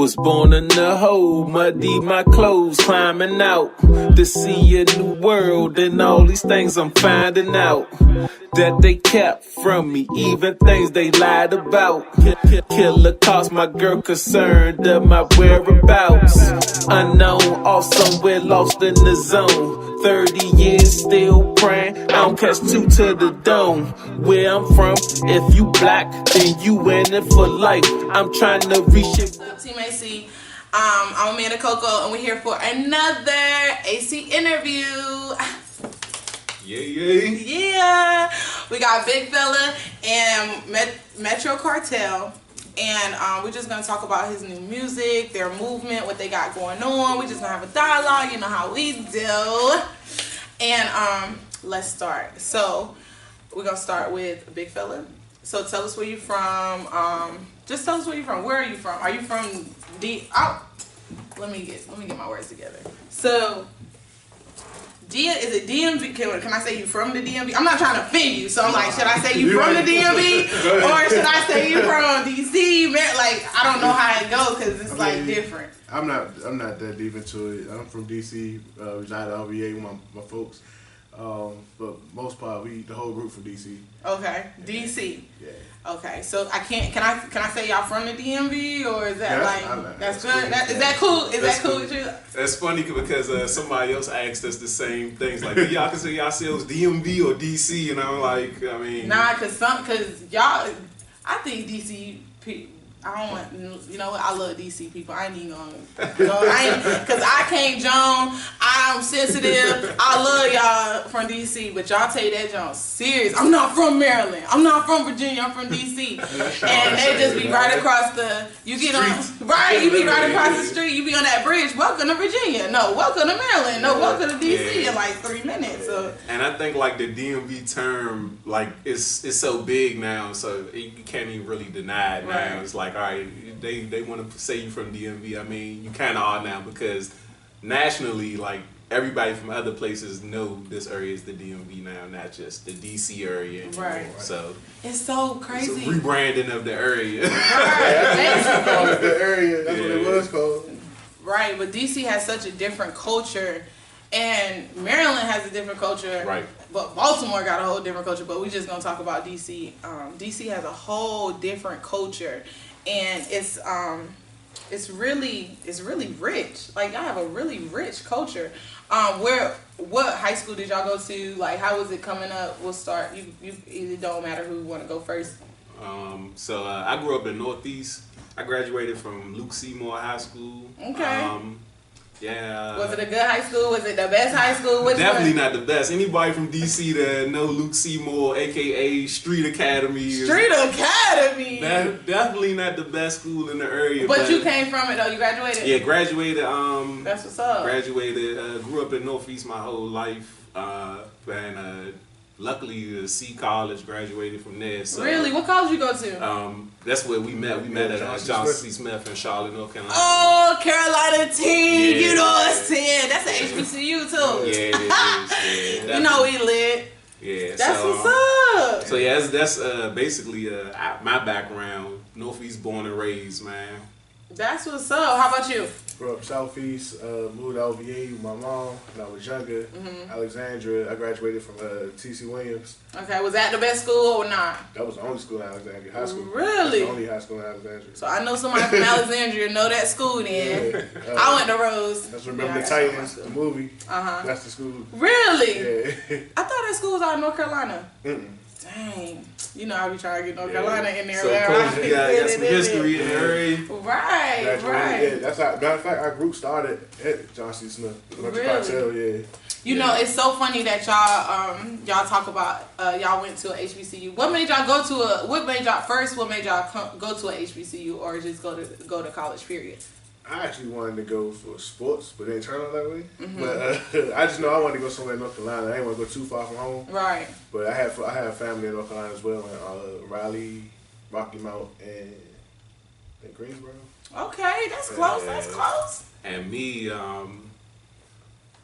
Was born in the hole, muddy my clothes, climbing out to see a new world, and all these things I'm finding out that they kept from me, even things they lied about. Killer cost my girl concerned of my whereabouts. Unknown, off somewhere lost in the zone. 30 years still praying, I don't catch two to the dome. Where I'm from, if you black, then you in it for life. I'm trying to reach it. Team AC, I'm Amanda COCO, and we're here for another AC interview. Yeah. We got Big Fella and Metro Cartel, and we're just gonna talk about his new music, their movement, what they got going on. We're just gonna have a dialogue, you know how we do. And let's start. So we're gonna start with Big Fella. So tell us where you're from. Just tell us where you're from. Where are you from? Are you from let me get my words together. So is it DMV? Can I say you from the DMV? I'm not trying to offend you, so I'm like, should I say you from the DMV or should I say you from DC? Man, like I don't know how it goes because it's like different. I'm not that deep into it. I'm from DC. Reside at LVA with my folks. But most part, the whole group from DC. Okay, DC. Yeah. Okay, so can I say y'all from the DMV, or is that that's good? Cool. Is that cool? Is that cool with you? That's funny because somebody else asked us the same things. Like, do y'all consider yourselves DMV or DC? And I'm like, I mean, nah, cause y'all, I think DC people. I don't want, you know what, I love DC people. I ain't even gonna cause I can't Joan, I'm sensitive. I love y'all from DC, but y'all take that Joan serious. I'm not from Maryland. I'm not from Virginia. I'm from DC. And they just be right across you be right across the street. You be on that bridge. Welcome to Virginia. No, welcome to Maryland. No, welcome to DC in like 3 minutes. So. And I think like the DMV term, like it's so big now, so you can't even really deny it now. Right. It's like, all right, they want to say you from DMV. I mean, you kind of are now because nationally, like everybody from other places know this area is the DMV now, not just the DC area anymore. Right. So it's so crazy. It's a rebranding of the area. Right. The area. That's what it was called. Right, but DC has such a different culture, and Maryland has a different culture. Right. But Baltimore got a whole different culture. But we just gonna talk about DC. DC has a whole different culture, and it's really rich. Like y'all have a really rich culture. What high school did y'all go to? Like how was it coming up? We'll start. It don't matter who want to go first. So I grew up in Northeast. I graduated from Luke Seymour High School. Okay. Yeah. Was it a good high school? Was it the best high school? Definitely not the best. Anybody from DC that know Luke Seymour, aka Street Academy. Street Academy. Definitely not the best school in the area. But you came from it though. You graduated. Yeah, graduated. That's what's up. Graduated. Grew up in Northeast my whole life. And luckily, the C College, graduated from there. So, really? What college you go to? That's where we met. We met at Johnson C. Smith in Charlotte, North Carolina. Oh, Carolina team. Yeah. You know what I'm saying? That's an HBCU too. Yeah, it is. Yeah, you know we lit. Yeah. That's what's up. So yeah, that's basically my background. Northeast born and raised, man. That's what's up. How about you? Grew up Southeast, moved to LVA with my mom when I was younger. Alexandria, I graduated from T.C. Williams. Okay, was that the best school or not? That was the only school in Alexandria, high school. Really? That's the only high school in Alexandria. So I know somebody from Alexandria know that school then. Yeah. I went to Rose. That's Remember the Titans, the movie. That's the school. Really? Yeah. I thought that school was out in North Carolina. Dang. You know I be trying to get North Carolina in there. So you got some history in the area. Right. Yeah, that's how, matter of fact, our group started at Johnson C. Smith. Really? Cartel, yeah. You know, it's so funny that y'all talk about y'all went to a HBCU. What made y'all go to what made y'all go to a HBCU or just go to college, period? I actually wanted to go for sports, but it didn't turn out that way. But I just know I wanted to go somewhere in North Carolina. I didn't want to go too far from home. Right. But I have family in North Carolina as well, in Raleigh, Rocky Mount, and Greensboro. Okay, that's close. That's close. And me,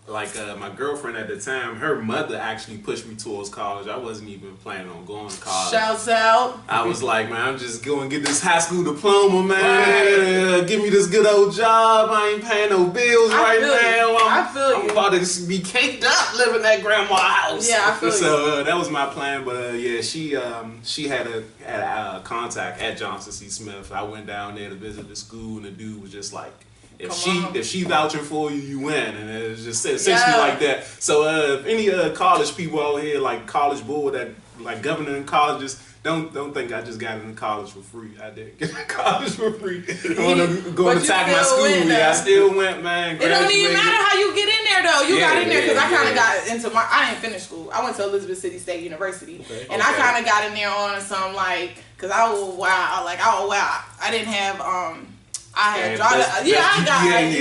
my girlfriend at the time, her mother actually pushed me towards college. I wasn't even planning on going to college. Shouts out. I was like, man, I'm just going to get this high school diploma, man. Give me this good old job. I ain't paying no bills right now. I'm about to be caked up living at grandma's house. Yeah, I feel you. So that was my plan. But yeah, she had a contact at Johnson C. Smith. I went down there to visit the school, and the dude was just like, if she vouching for you, you win, and it was just essentially like that. So if any college people out here, like college board that like governing colleges, don't think I just got into college for free. I did get into college for free. I want to go and attack my school. I still went, man. It don't even matter how you get in there though. You got in there because I kind of got into I didn't finish school. I went to Elizabeth City State University, and I kind of got in there on some like, cause I was wild. Like I didn't have I had dropped it. I got an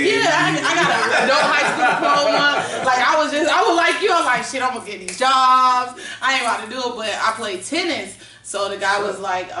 adult high school diploma. Like I was like you. I was like, shit, I'm gonna get these jobs. I ain't about to do it, but I played tennis. So the guy was like,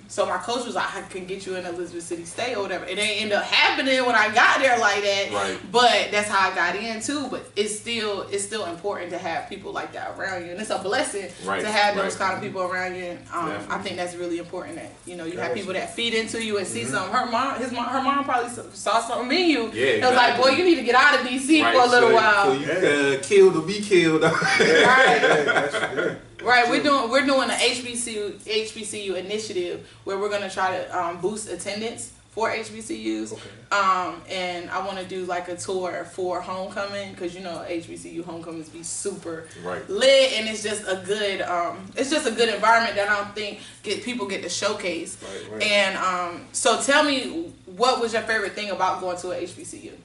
so my coach was like, I can get you in Elizabeth City State or whatever. It ain't end up happening when I got there like that. Right. But that's how I got in too. But it's still important to have people like that around you, and it's a blessing to have those kind of people around you. And I think that's really important that you have people that feed into you and see something. Her mom probably saw something in you. Yeah, it was like, boy, you need to get out of DC for a little while. So you killed or be killed. Right. Right, we're doing an HBCU initiative where we're gonna try to boost attendance for HBCUs. Okay. And I want to do like a tour for homecoming because HBCU homecomings be super lit, and it's just a good environment that I don't think people get to showcase. Right. And so tell me, what was your favorite thing about going to a HBCU?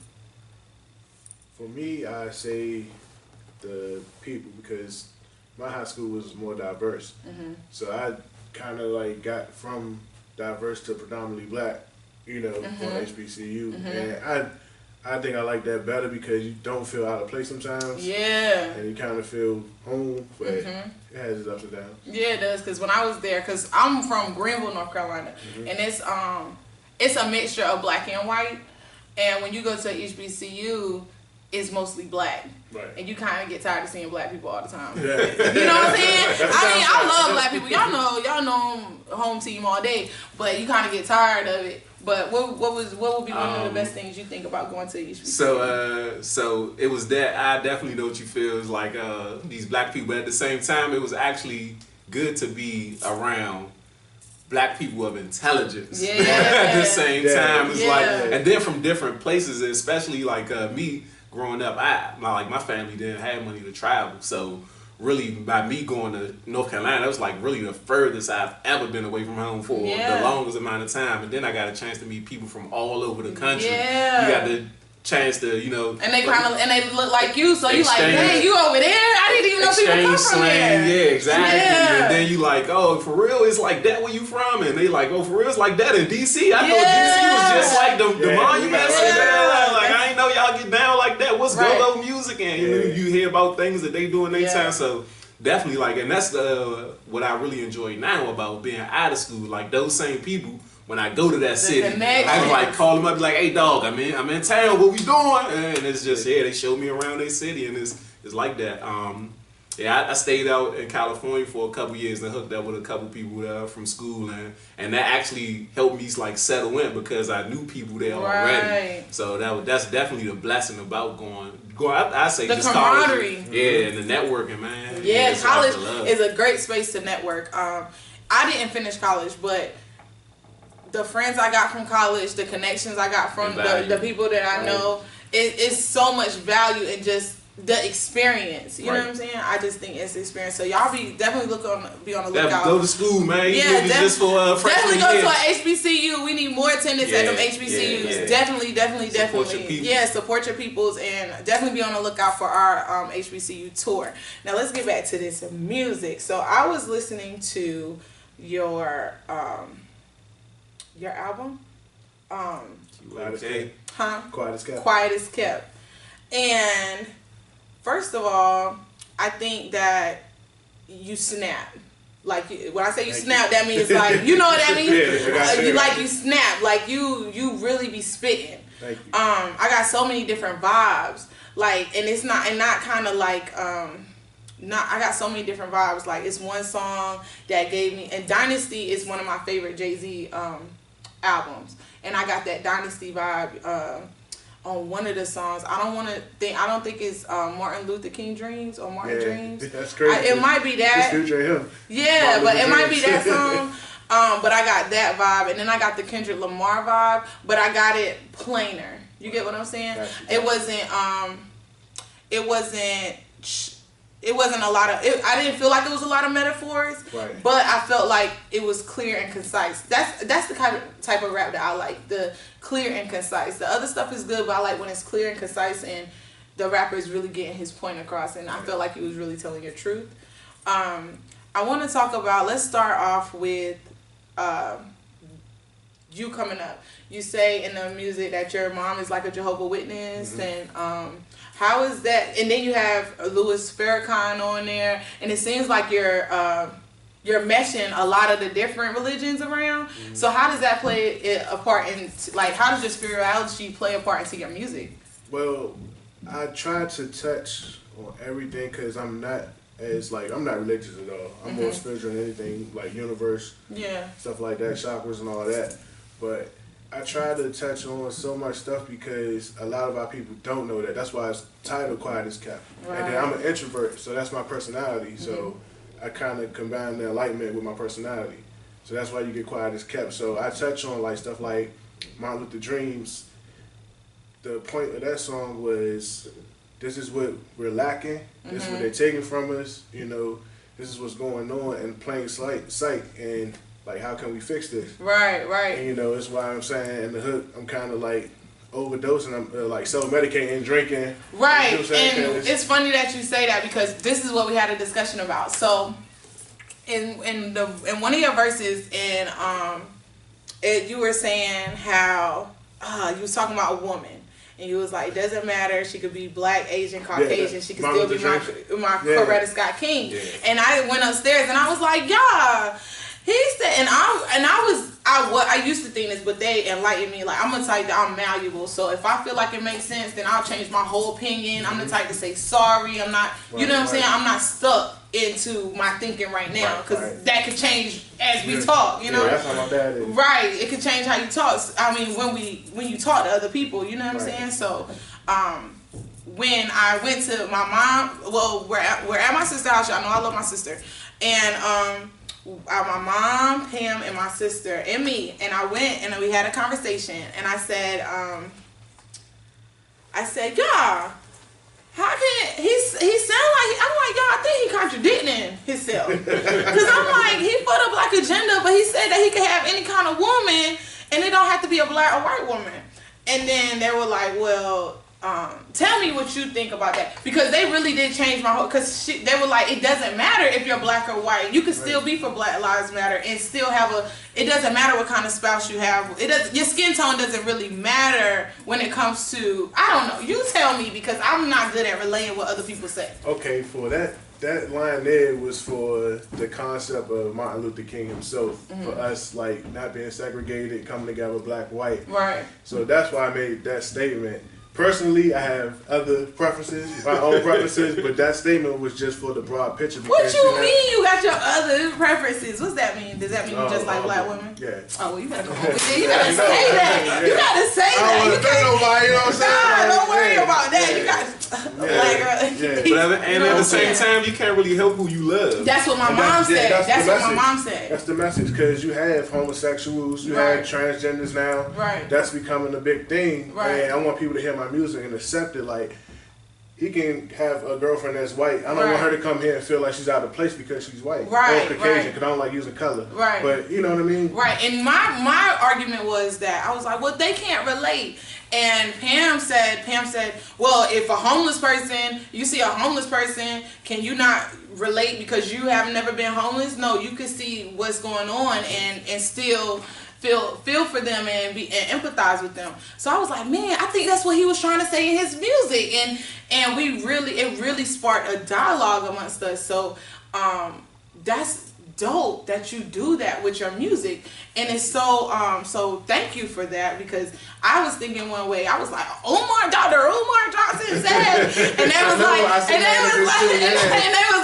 For me, I say the people, because my high school was more diverse. Mm-hmm. So I kind of like got from diverse to predominantly black, on HBCU. Mm-hmm. And I think I like that better because you don't feel out of place sometimes. Yeah. And you kind of feel home, but it has its ups and downs. Yeah, it does. Because when I was there, because I'm from Greenville, North Carolina, and it's a mixture of black and white. And when you go to HBCU, it's mostly black. Right. And you kind of get tired of seeing black people all the time. Yeah. You know what I'm saying? I love black people. Y'all know home team all day, but you kind of get tired of it. But what would be one of the best things you think about going to HBCU? So it was that. I definitely know what you feel. It's like these black people, but at the same time, it was actually good to be around black people of intelligence at the same time. It's like, and they're from different places, especially like me. Growing up, my family didn't have money to travel, so really by me going to North Carolina, that was like really the furthest I've ever been away from home for the longest amount of time. And then I got a chance to meet people from all over the country. Yeah. You got the chance to, and they look like you, so you like, hey, you over there? I didn't even know people come from there. Yeah, exactly. Yeah. And then you like, oh, for real, it's like that where you from? And they like, oh, for real, it's like that in DC. I thought DC was just like the monuments. Like I ain't know y'all get down like that. What's go-go music? And you hear about things that they do in their time. So definitely like, and that's what I really enjoy now about being out of school. Like those same people. When I go to that city, I can like call them up, be like, "Hey, dog, I'm in town. What we doing?" And it's just they show me around their city, and it's like that. I stayed out in California for a couple years and hooked up with a couple people from school, and that actually helped me like settle in because I knew people there already. So that's definitely the blessing about going. I say the just camaraderie, college, and the networking, man. Yeah, college is a great space to network. I didn't finish college, but the friends I got from college, the connections I got from the people that I know, it's so much value in just the experience. You know what I'm saying? I just think it's experience. So y'all definitely be on the lookout. Go to school, man. Just for definitely go to an HBCU. We need more attendance at them HBCUs. Definitely. Support your peoples. Yeah, support your peoples, and definitely be on the lookout for our HBCU tour. Now let's get back to this music. So I was listening to your album, Quiet as Kept. And first of all, I think that you snap. Like when I say you snap, that means like you know what I mean. You snap, like you really be spitting. I got so many different vibes Like, and it's not, and not kind of like, not, I got so many different vibes. Like, it's one song that gave me, and Dynasty is one of my favorite Jay-Z albums, and I got that Dynasty vibe on one of the songs. I don't think it's Martin Luther King Dreams or Martin Dreams. That's crazy. It might be that. Yeah, but it might be that song. But I got that vibe, and then I got the Kendrick Lamar vibe, but I got it plainer. You get what I'm saying? It wasn't a lot of, I didn't feel like it was a lot of metaphors, but I felt like it was clear and concise. That's the kind of type of rap that I like, the clear and concise. The other stuff is good, but I like when it's clear and concise and the rapper is really getting his point across, and I felt like he was really telling your truth. I want to talk about, let's start off with you coming up. You say in the music that your mom is like a Jehovah's Witness, and how is that? And then you have Louis Farrakhan on there, and it seems like you're meshing a lot of the different religions around. So how does that play a part in, like, how does your spirituality play a part into your music? Well, I try to touch on everything because I'm not religious at all. I'm more spiritual than anything, like universe, stuff like that, chakras and all that. But I try to touch on so much stuff because a lot of our people don't know that. That's why it's titled Quiet as Kept. And then I'm an introvert, so that's my personality. So I kind of combine the enlightenment with my personality. So that's why you get Quiet as Kept. So I touch on like stuff like Martin Luther Dreams. The point of that song was, this is what we're lacking. This is what they're taking from us. You know, this is what's going on in plain sight. And like, how can we fix this? Right. And, you know, that's why I'm saying in the hook, I'm kind of like overdosing. I'm like self-medicating, drinking. Right. You know what I'm saying? And it's funny that you say that because this is what we had a discussion about. So in one of your verses, you were saying how you was talking about a woman. And you was like, it doesn't matter. She could be black, Asian, Caucasian. She could still be my Coretta Scott King. Yeah. And I went upstairs and I was like, yeah. He said, and I used to think this, but they enlightened me. Like, I'm the type that I'm malleable. So if I feel like it makes sense, then I'll change my whole opinion. I'm the type to say sorry. I'm not, you know what I'm saying? I'm not stuck into my thinking right now because that could change as we talk. You know, that's how my dad is. Right, it could change how you talk. I mean, when you talk to other people, you know what I'm saying? So, when I went to my mom, well, we're at my sister's house. Y'all know I love my sister, and my mom, Pam, and my sister, and me, and I went and we had a conversation, and I said, yeah, how can he sound like, I'm like, y'all, I think he contradicting himself, because I'm like, he put up like agenda, but he said that he could have any kind of woman, and it don't have to be a black or white woman. And then they were like, well, tell me what you think about that, because they really did change my whole, because they were like, it doesn't matter if you're black or white, you can still be for Black Lives Matter and still have it doesn't matter what kind of spouse you have, your skin tone doesn't really matter when it comes to, I don't know, you tell me, because I'm not good at relaying what other people say. Okay, for that line there was for the concept of Martin Luther King himself, for us like not being segregated, coming together black, white. Right. So that's why I made that statement. Personally, I have other preferences, my own preferences, but that statement was just for the broad picture. What you mean you got your other preferences? What's that mean? Does that mean you just like black women? Yeah. Oh, well, you better go over there. You gotta say that. You gotta say that. You can't, nobody, you know what I'm saying? Nah, don't worry about that. You got black girl. And at the same time, you can't really help who you love. That's what my mom said. That's what my mom said. That's the message, because you have homosexuals, you have transgenders now. Right. That's becoming a big thing. Right. And I want people to hear my music and accept it. Like, he can have a girlfriend that's white. I don't want her to come here and feel like she's out of place because she's white. Or Caucasian, because I don't like using color. Right. But you know what I mean? Right. And my argument was that I was like, well, they can't relate. And Pam said, well, if a homeless person, you see a homeless person, can you not relate because you have never been homeless? No, you can see what's going on and still feel for them and empathize with them. So I was like, man, I think that's what he was trying to say in his music, and it really sparked a dialogue amongst us. So that's dope that you do that with your music, and it's so thank you for that, because I was thinking one way. I was like, Dr. Umar Johnson said, and they was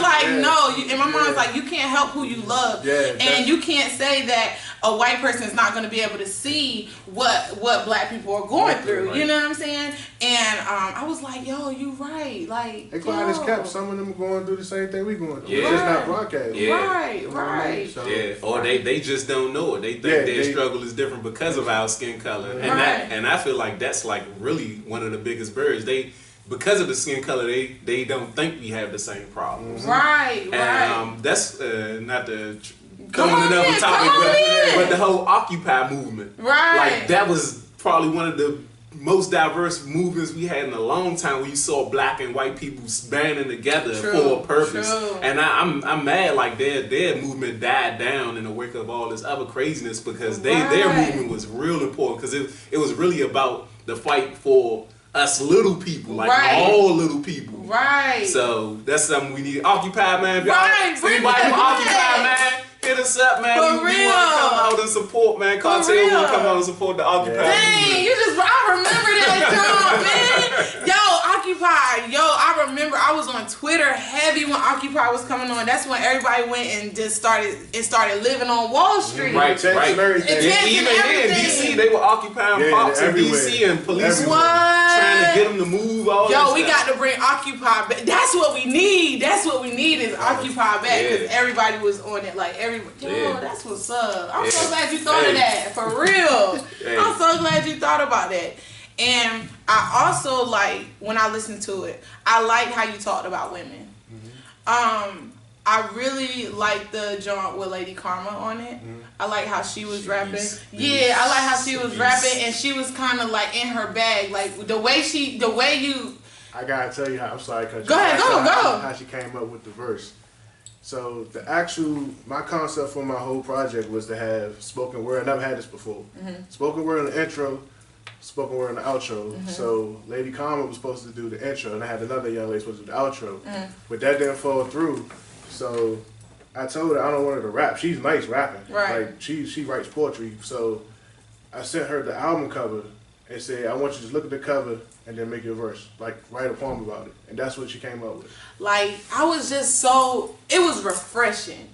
like, no, and my mom was like, you can't help who you love, and you can't say that a white person is not going to be able to see what black people are going through. Right. You know what I'm saying? And I was like, yo, you right. Like, they quiet as kept. Some of them going through the same thing we going through. Yeah. It's just not broadcast. Yeah. Right. So, or they just don't know it. They think their struggle is different because of our skin color. And I feel like that's like really one of the biggest barriers. Because of the skin color, they don't think we have the same problems. Right. And that's not the coming another topic, but the whole Occupy movement. Right. Like, that was probably one of the most diverse movements we had in a long time, where you saw black and white people banding together for a purpose. And I'm mad like their movement died down in the wake of all this other craziness, because their movement was real important, because it was really about the fight for us little people, like all little people. Right. So that's something we need. Occupy, man. If y'all, Anybody from Occupy, man, hit us up, man. For we real. want to come out and support, man. Cartel want to come out and support the Occupy movement. I remember that job, man. Yo, Occupy. I remember I was on Twitter heavy when Occupy was coming on. That's when everybody went and just started living on Wall Street. Right. Even in DC, they were occupying parks in DC, and police were trying to get them to move. We got to bring Occupy back. That's what we need. Is Occupy back, because everybody was on it. Like that's what's up. I'm so glad you thought of that. For real. I'm so glad you thought about that. And I also like, when I listened to it, I like how you talked about women. I really like the joint with Lady Karma on it. I like how she was rapping. I like how she was rapping, and she was kind of like in her bag, like the way you. I gotta tell you how. I'm sorry, cause go. How she came up with the verse. So my concept for my whole project was to have spoken word. I never had this before. Spoken word in the intro, spoken word in the outro. So Lady Karma was supposed to do the intro, and I had another young lady supposed to do the outro. But that didn't fall through. So I told her I don't want her to rap. She's nice rapping. Right. Like she writes poetry. So I sent her the album cover and said, I want you to just look at the cover and then make your verse. Like, write a poem about it. And that's what she came up with. Like, I was just it was refreshing.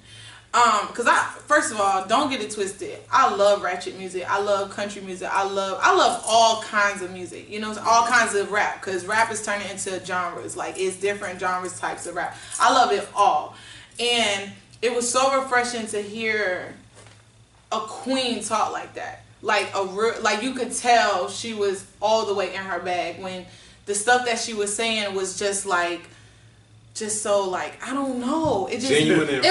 Cause first of all, don't get it twisted. I love ratchet music. I love country music. I love all kinds of music. You know, all kinds of rap. Cause rap is turning into genres. Like, it's different genres, types of rap. I love it all. And it was so refreshing to hear a queen talk like that. Like you could tell she was all the way in her bag, when the stuff that she was saying was just so like, I don't know. It was genuine and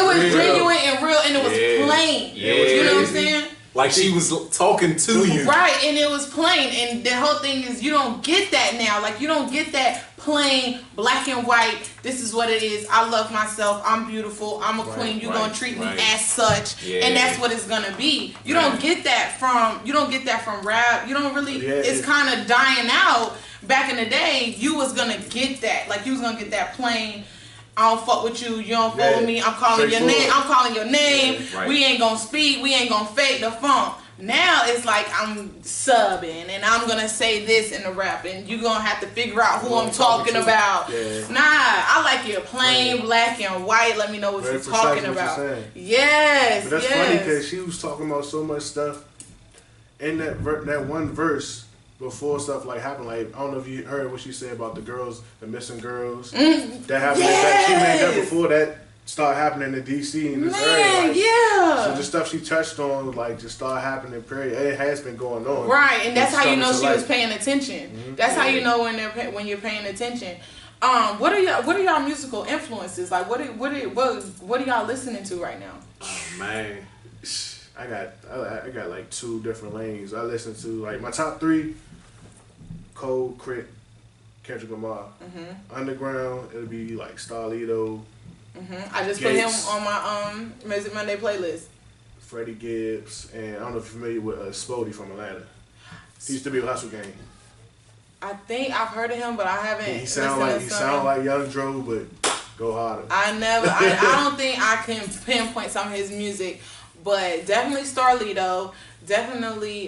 real, and it was plain. You know what I'm saying? Like she was talking to you. Right, and it was plain. And the whole thing is, you don't get that now. Like, you don't get that plain, black and white, this is what it is. I love myself. I'm beautiful. I'm a queen. You're going to treat me as such. Yeah. And that's what it's going to be. You don't get that from rap. You don't really, it's kind of dying out. Back in the day, you was going to get that. Like, you was going to get that plain, I don't fuck with you. You don't fuck with me. I'm calling your name. I'm calling your name. Yeah, we ain't gonna speak. We ain't gonna fake the funk. Now it's like I'm subbing and I'm gonna say this in the rap, and you gonna have to figure out who I'm talking about. Yeah. Nah, I like your plain black and white. Let me know what you're talking about. Yes. But that's funny because she was talking about so much stuff in that one verse. Before stuff like happened, like I don't know if you heard what she said about the girls, the missing girls. That happened. That she made that before that started happening in DC and this area. Like, so the stuff she touched on, like, just started happening. Period. It has been going on. Right, and that's how you know she was paying attention. Mm-hmm. That's how you know when you're paying attention. What are y'all musical influences? Like, what are y'all listening to right now? Oh man. I got like 2 different lanes. I listen to like my top 3. Cole, Crit, Kendrick Lamar. Mm-hmm. Underground, it'll be like Starlito. Mm-hmm. I just put him on my Music Monday playlist. Freddie Gibbs, and I don't know if you're familiar with Spody from Atlanta. He used to be with Hustle Gang. I think I've heard of him, but I haven't. He sound like Young Dro, but go harder. I don't think I can pinpoint some of his music, but definitely Starlito. Definitely,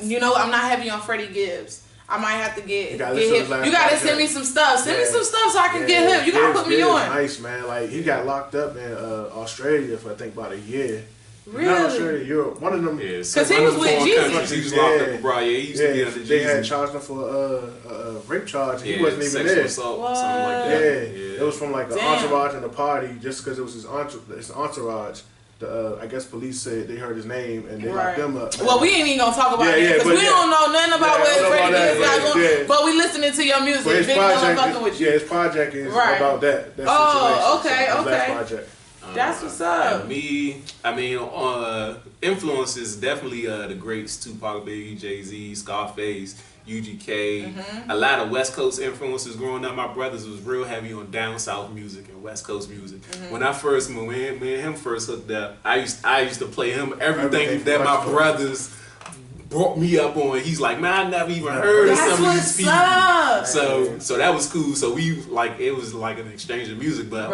you know, I'm not heavy on Freddie Gibbs. I might have to get him. You gotta send me some stuff. Send me some stuff so I can get him. You gotta put me on. Nice, man. Like, he got locked up in Australia for I think about a year. Really? Not Australia, Europe. One of them. Yeah, because he was with Jesus. He was locked up abroad. Yeah, he used to be under Jesus. They had charged him for a rape charge. He wasn't even sexual there. assault, something like that. Yeah, it was from like an entourage in the party, just because it was his entourage. I guess police said they heard his name and they locked him up. Well, we ain't even gonna talk about that because we don't know nothing about what Freddie Gibbs got going. But we listening to your music. His Big project fucking with you. Yeah, his project is about that. Oh, situation. okay, So, okay. project. That's what's up. Me, I mean, influences definitely the greats: Tupac, Biggie, Jay-Z, Scarface, UGK. A lot of West Coast influences growing up. My brothers was real heavy on down south music and West Coast music. When me and him first hooked up, I used to play him everything that my brothers brought me up on. He's like, man, I never even heard of some of these people. So that was cool. So we it was like an exchange of music. But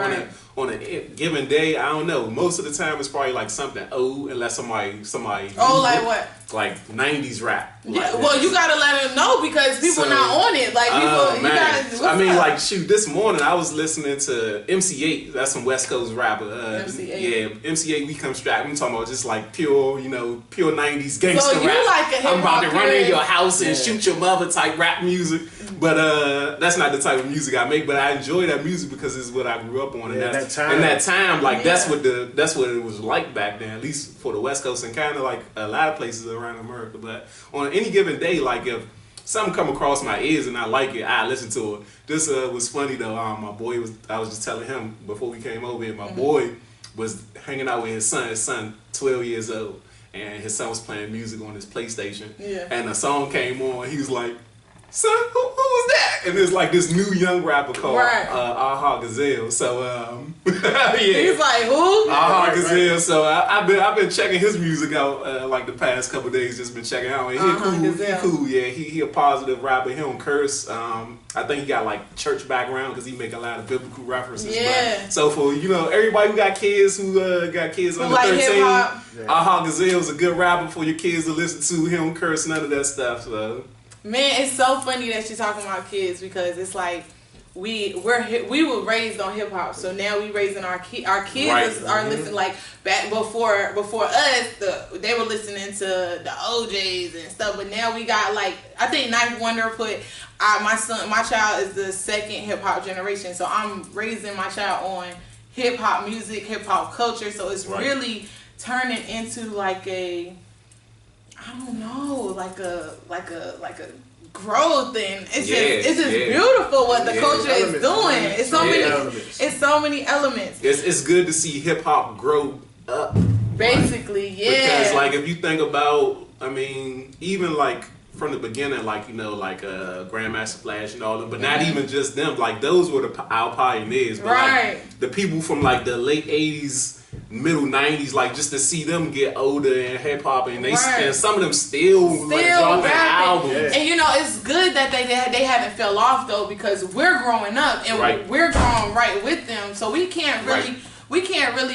on a given day, I don't know. Most of the time, it's probably like something old, unless somebody. Oh, like what? Like 90s rap. Yeah, well, you gotta let them know because people not on it. Like people, you gotta. I mean, like shoot. This morning I was listening to MC8. That's some West Coast rapper. MC8. Yeah, MC8. We come strapped. We talking about just like pure 90s gangster so you rap. Like a I'm about to run in your house and yeah. shoot your mother type rap music. But that's not the type of music I make. But I enjoy that music because it's what I grew up on. And that time, like that's what it was like back then. At least for the West Coast and kind of like a lot of places around America. But on any given day, like if something come across my ears and I like it, I listen to it. This was funny though. My boy I was just telling him before we came over here. My boy was hanging out with his son. His son, 12 years old, and his son was playing music on his PlayStation. Yeah. And a song came on. He was like, "Son, who was that?" And it's like this new young rapper called Aha Gazelle. So yeah, he's like, who? Aha Gazelle. So I've been checking his music out like the past couple of days. Just been checking out. And he cool. Yeah, he a positive rapper. He don't curse. I think he got like church background because he make a lot of biblical references. Yeah. But, so for everybody who got kids under 13, Aha Gazelle is a good rapper for your kids to listen to. He don't curse none of that stuff. So. Man, it's so funny that you're talking about kids because it's like we were raised on hip hop, so now we raising our kids are listening like back before us. They were listening to the OJs and stuff, but now we got like I think Ninth Wonder put my child is the second hip hop generation, so I'm raising my child on hip hop music, hip hop culture, so it's really turning into like a I don't know, like a growth and it's just beautiful what the culture is doing. It's so many elements. It's good to see hip hop grow up. Basically, Because like if you think about, I mean, even like from the beginning, like like Grandmaster Flash and all them, but not even just them. Like those were our pioneers. But, like, the people from like the late '80s. Middle 90s, like just to see them get older in hip hop, and and some of them still like, dropping albums. And it's good that they haven't fell off though, because we're growing up and we're growing right with them, so we can't really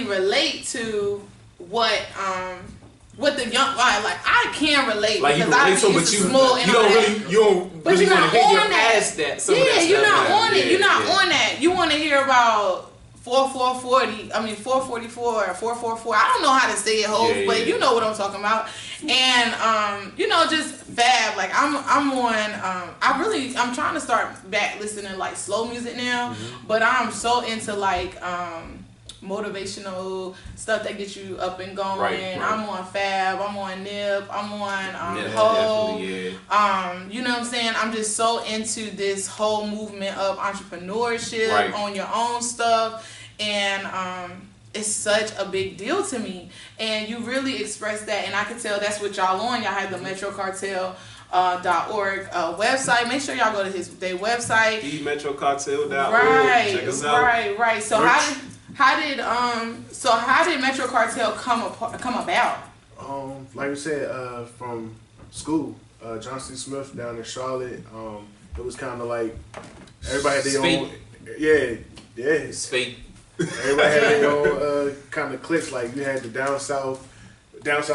relate to what the young like I can relate like because I but you don't really want to hear past that. You're not on it. You're not on that. You want to hear about 4440, I mean 444 or 444. I don't know how to say it, but you know what I'm talking about. And just Fab. Like I'm on. I'm trying to start back listening like slow music now, but I'm so into like motivational stuff that gets you up and going. I'm on Fab. I'm on Nip. I'm on Ho. You know what I'm saying? I'm just so into this whole movement of entrepreneurship on your own stuff, and it's such a big deal to me. And you really express that, and I can tell that's what y'all on. Y'all have the Metro Cartel. .org website. Make sure y'all go to their website. TheMetroCartel.org. Check us out. Right. So how did Metro Cartel come about? Like we said, from school, John C. Smith down in Charlotte. It was kind of like everybody had their own. Yeah. It's fake. Everybody had their own kind of cliques. Like you had the down south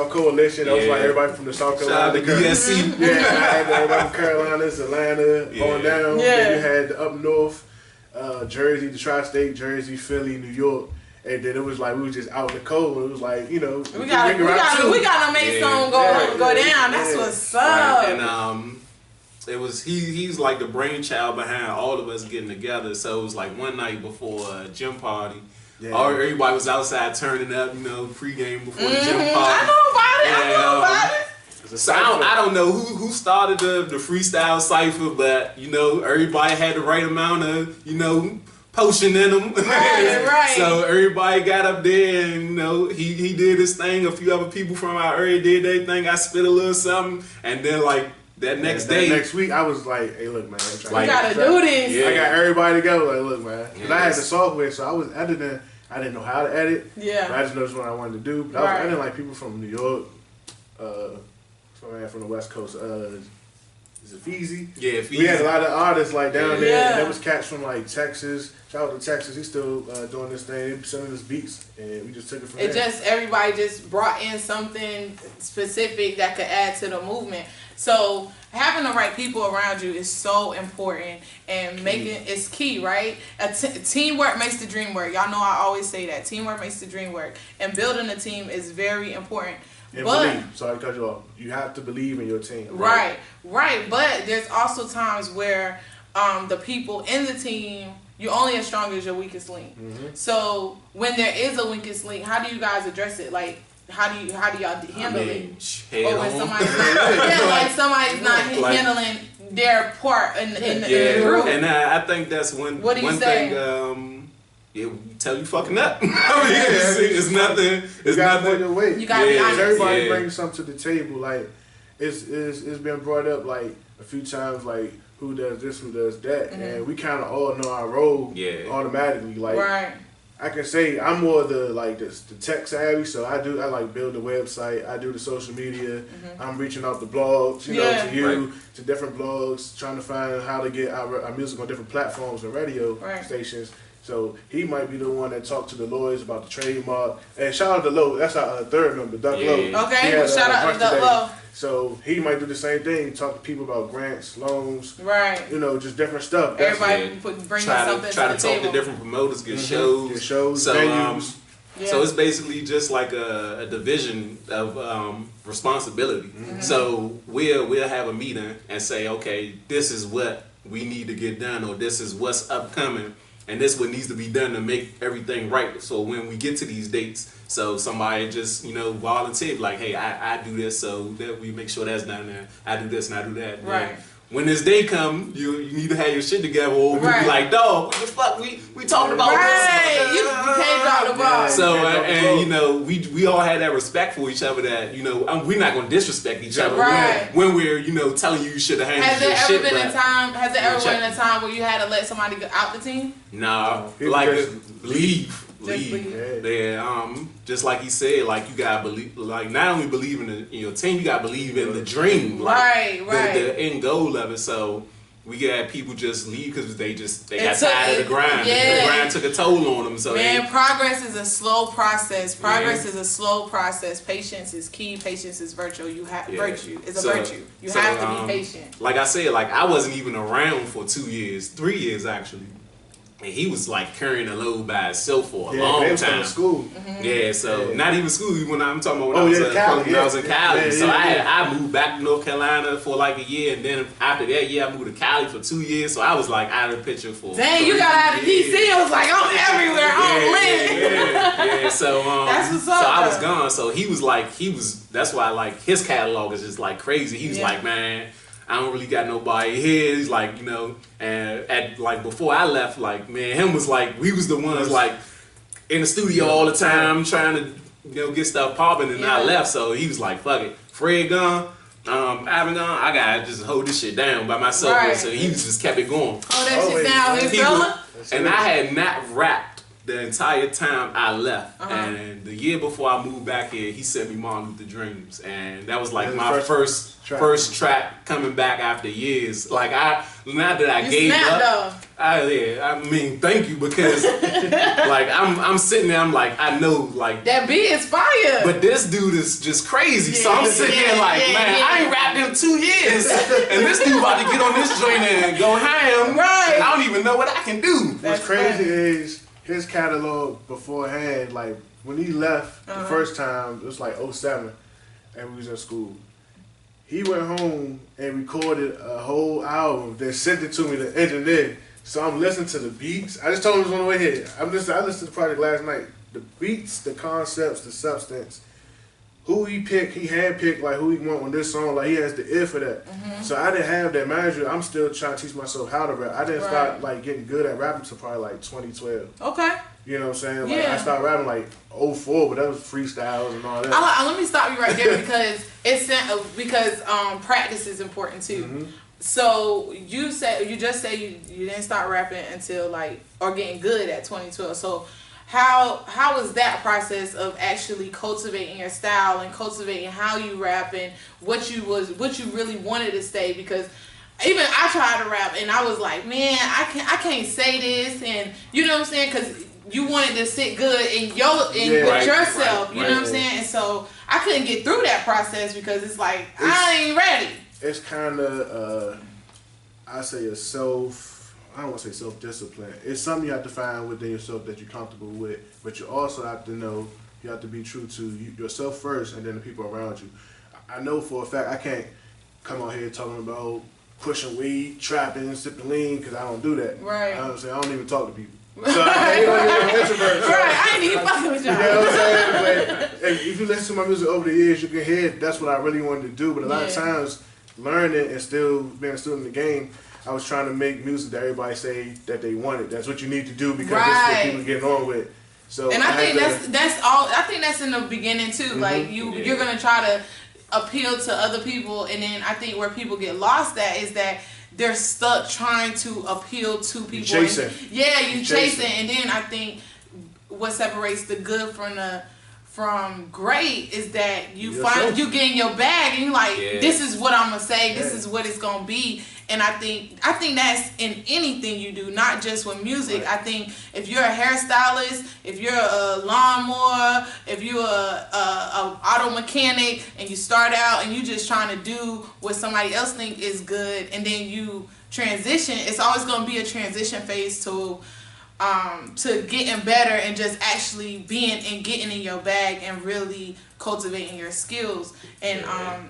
coalition. That was like everybody from the South Shout out Carolina. to USC. Yeah, I had everybody from Carolinas, Atlanta, on down. Yeah. Then you had the up north, Jersey, the tri-state, Jersey, Philly, New York. And then it was like we was just out in the cold. It was like, you know, we gotta make something go down. That's what's up. Right. And he's like the brainchild behind all of us getting together. So it was like one night before a gym party. Yeah. Everybody was outside turning up, you know, pregame before the gym party. I know about it. So I don't know who started the freestyle cipher, but you know, everybody had the right amount of, you know, potion in them. Right. So everybody got up there and, you know, he did his thing. A few other people from our area did their thing. I spit a little something. And then like that next week I was like, hey look man, we gotta do this. Yeah. I got everybody together like, look man. Because I had the software, so I was editing. I didn't know how to edit. Yeah. But I just noticed what I wanted to do. But I was editing like people from New York, from the West Coast, is it Feezy? Yeah, Feezy. We had a lot of artists like down there, and there was cats from like Texas. Shout out to Texas, he's still doing this thing, sending us beats, and we just took it from there. Everybody just brought in something specific that could add to the movement. So having the right people around you is so important, and it's key, right? Teamwork makes the dream work. Y'all know I always say that. Teamwork makes the dream work, and building a team is very important. Sorry to cut you off. You have to believe in your team. Right. But there's also times where the people in the team, you're only as strong as your weakest link. Mm-hmm. So when there is a weakest link, how do you guys address it? Like, how do y'all handle it? Or when somebody's not handling their part in the group. And I think that's one thing. Yeah, tell you fucking up. It's nothing. It's nothing. You gotta be honest. Everybody brings something to the table. Like it's been brought up like a few times. Like who does this, who does that, and we kind of all know our role automatically. Like I can say I'm more the tech savvy, so I like build the website. I do the social media. I'm reaching out to blogs, to different blogs, trying to find how to get our music on different platforms and radio stations. So he might be the one that talked to the lawyers about the trademark. And shout out to Lowe. That's our third member, Duck Lowe. Okay, shout out to Duck Lowe. So he might do the same thing. Talk to people about grants, loans. Right. You know, just different stuff. Everybody bringing something try to the to table. talk to different promoters, get shows. So, venues. So it's basically just like a division of responsibility. So we'll have a meeting and say, okay, this is what we need to get done, or this is what's upcoming. And this is what needs to be done to make everything right. So when we get to these dates, so somebody just, volunteered, like, hey, I do this, so that we make sure that's down there. I do this and I do that. Right. And when this day come, you need to have your shit together, or we be like, dog, what the fuck? We talking about this. You can't drop the ball. So we all had that respect for each other. That we're not gonna disrespect each other when we're telling you should have handled your shit. Has there ever been a time where you had to let somebody go out the team? Nah, like leave. Yeah, just like he said, like you gotta believe, like not only believe in your team, you gotta believe in the dream, like the end goal of it. So we got people just leave because they got tired of the grind. Yeah. The grind took a toll on them. So progress is a slow process. Is a slow process. Patience is key. Patience is virtue. Virtue is a virtue. You have to be patient. Like I said, like I wasn't even around for 2 years, 3 years actually. And he was like carrying the load by himself for a long time. School. Yeah, so not even school. I'm talking about when I was in Cali. So I moved back to North Carolina for like a year, and then after that year I moved to Cali for 2 years. So I was like out of the picture for. Dang, you got out of DC. I was like, I'm everywhere. I'm lit. Yeah. So that's what's up. So I was gone. So he was. That's why like his catalog is just like crazy. He was like, man, I don't really got nobody here. He's like, and at like before I left, like him was like we was the ones like in the studio all the time trying to get stuff popping, and I left. So he was like, fuck it, Fred gone, Ivan gone, I gotta just hold this shit down by myself. So he just kept it going. Hold that shit down, his fella. And I had not rapped the entire time I left. And the year before I moved back here, he sent me Martin Luther Dreams, and that was like my first track coming back after years. Like not that I gave up. I mean, thank you, because like I'm sitting there, I'm like, I know, like that beat is fire. But this dude is just crazy. So I'm sitting there like, man, I ain't rapped in 2 years, and this dude about to get on this joint and go ham. Right. I don't even know what I can do. What's crazy is his catalog beforehand. Like when he left the first time, it was like 07, and we was in school. He went home and recorded a whole album, then sent it to me to engineer. So I'm listening to the beats. I just told him it was on the way here. I listened to the project last night. The beats, the concepts, the substance, who he picked, he handpicked like who he want on this song. Like he has the ear for that. So I didn't have that manager. I'm still trying to teach myself how to rap. I didn't start like getting good at rapping until probably like 2012. Okay. You know what I'm saying? Like I started rapping like 04, but that was freestyles and all that. Let me stop you right there because practice is important too. So you just said you didn't start rapping until or getting good at 2012. So how is that process of actually cultivating your style and cultivating how you rap and what you really wanted to say? Because even I tried to rap and I was like, man, I can't say this, and you know what I'm saying, because you wanted to sit good with yourself. You know what I'm saying, and so I couldn't get through that process because it's like I ain't ready. It's kind of, I say I don't want to say self-discipline. It's something you have to find within yourself that you're comfortable with, but you also have to know, you have to be true to yourself first and then the people around you. I know for a fact I can't come out here talking about pushing weed, trapping, sipping lean, because I don't do that. Right. You know what I'm saying? I don't even talk to people. So I ain't an introvert. So, right, I ain't even fucking with y'all. You know what I'm saying? But if you listen to my music over the years, you can hear that's what I really wanted to do. But a lot of times, learning and still being a student in the game, I was trying to make music that everybody say that they wanted. That's what you need to do because that's what people getting on with. So, and I think that's all. I think that's in the beginning too. Like you're gonna try to appeal to other people, and then I think where people get lost at is that they're stuck trying to appeal to people. You chasing. You chasing, and then I think what separates the good from great is that you get in your bag and you're like, this is what I'm gonna say, this is what it's gonna be. And I think that's in anything you do, not just with music. I think if you're a hairstylist, if you're a lawnmower, if you're a auto mechanic, and you start out and you just trying to do what somebody else think is good, and then you transition, it's always gonna be a transition phase to getting better and just actually being and getting in your bag and really cultivating your skills. And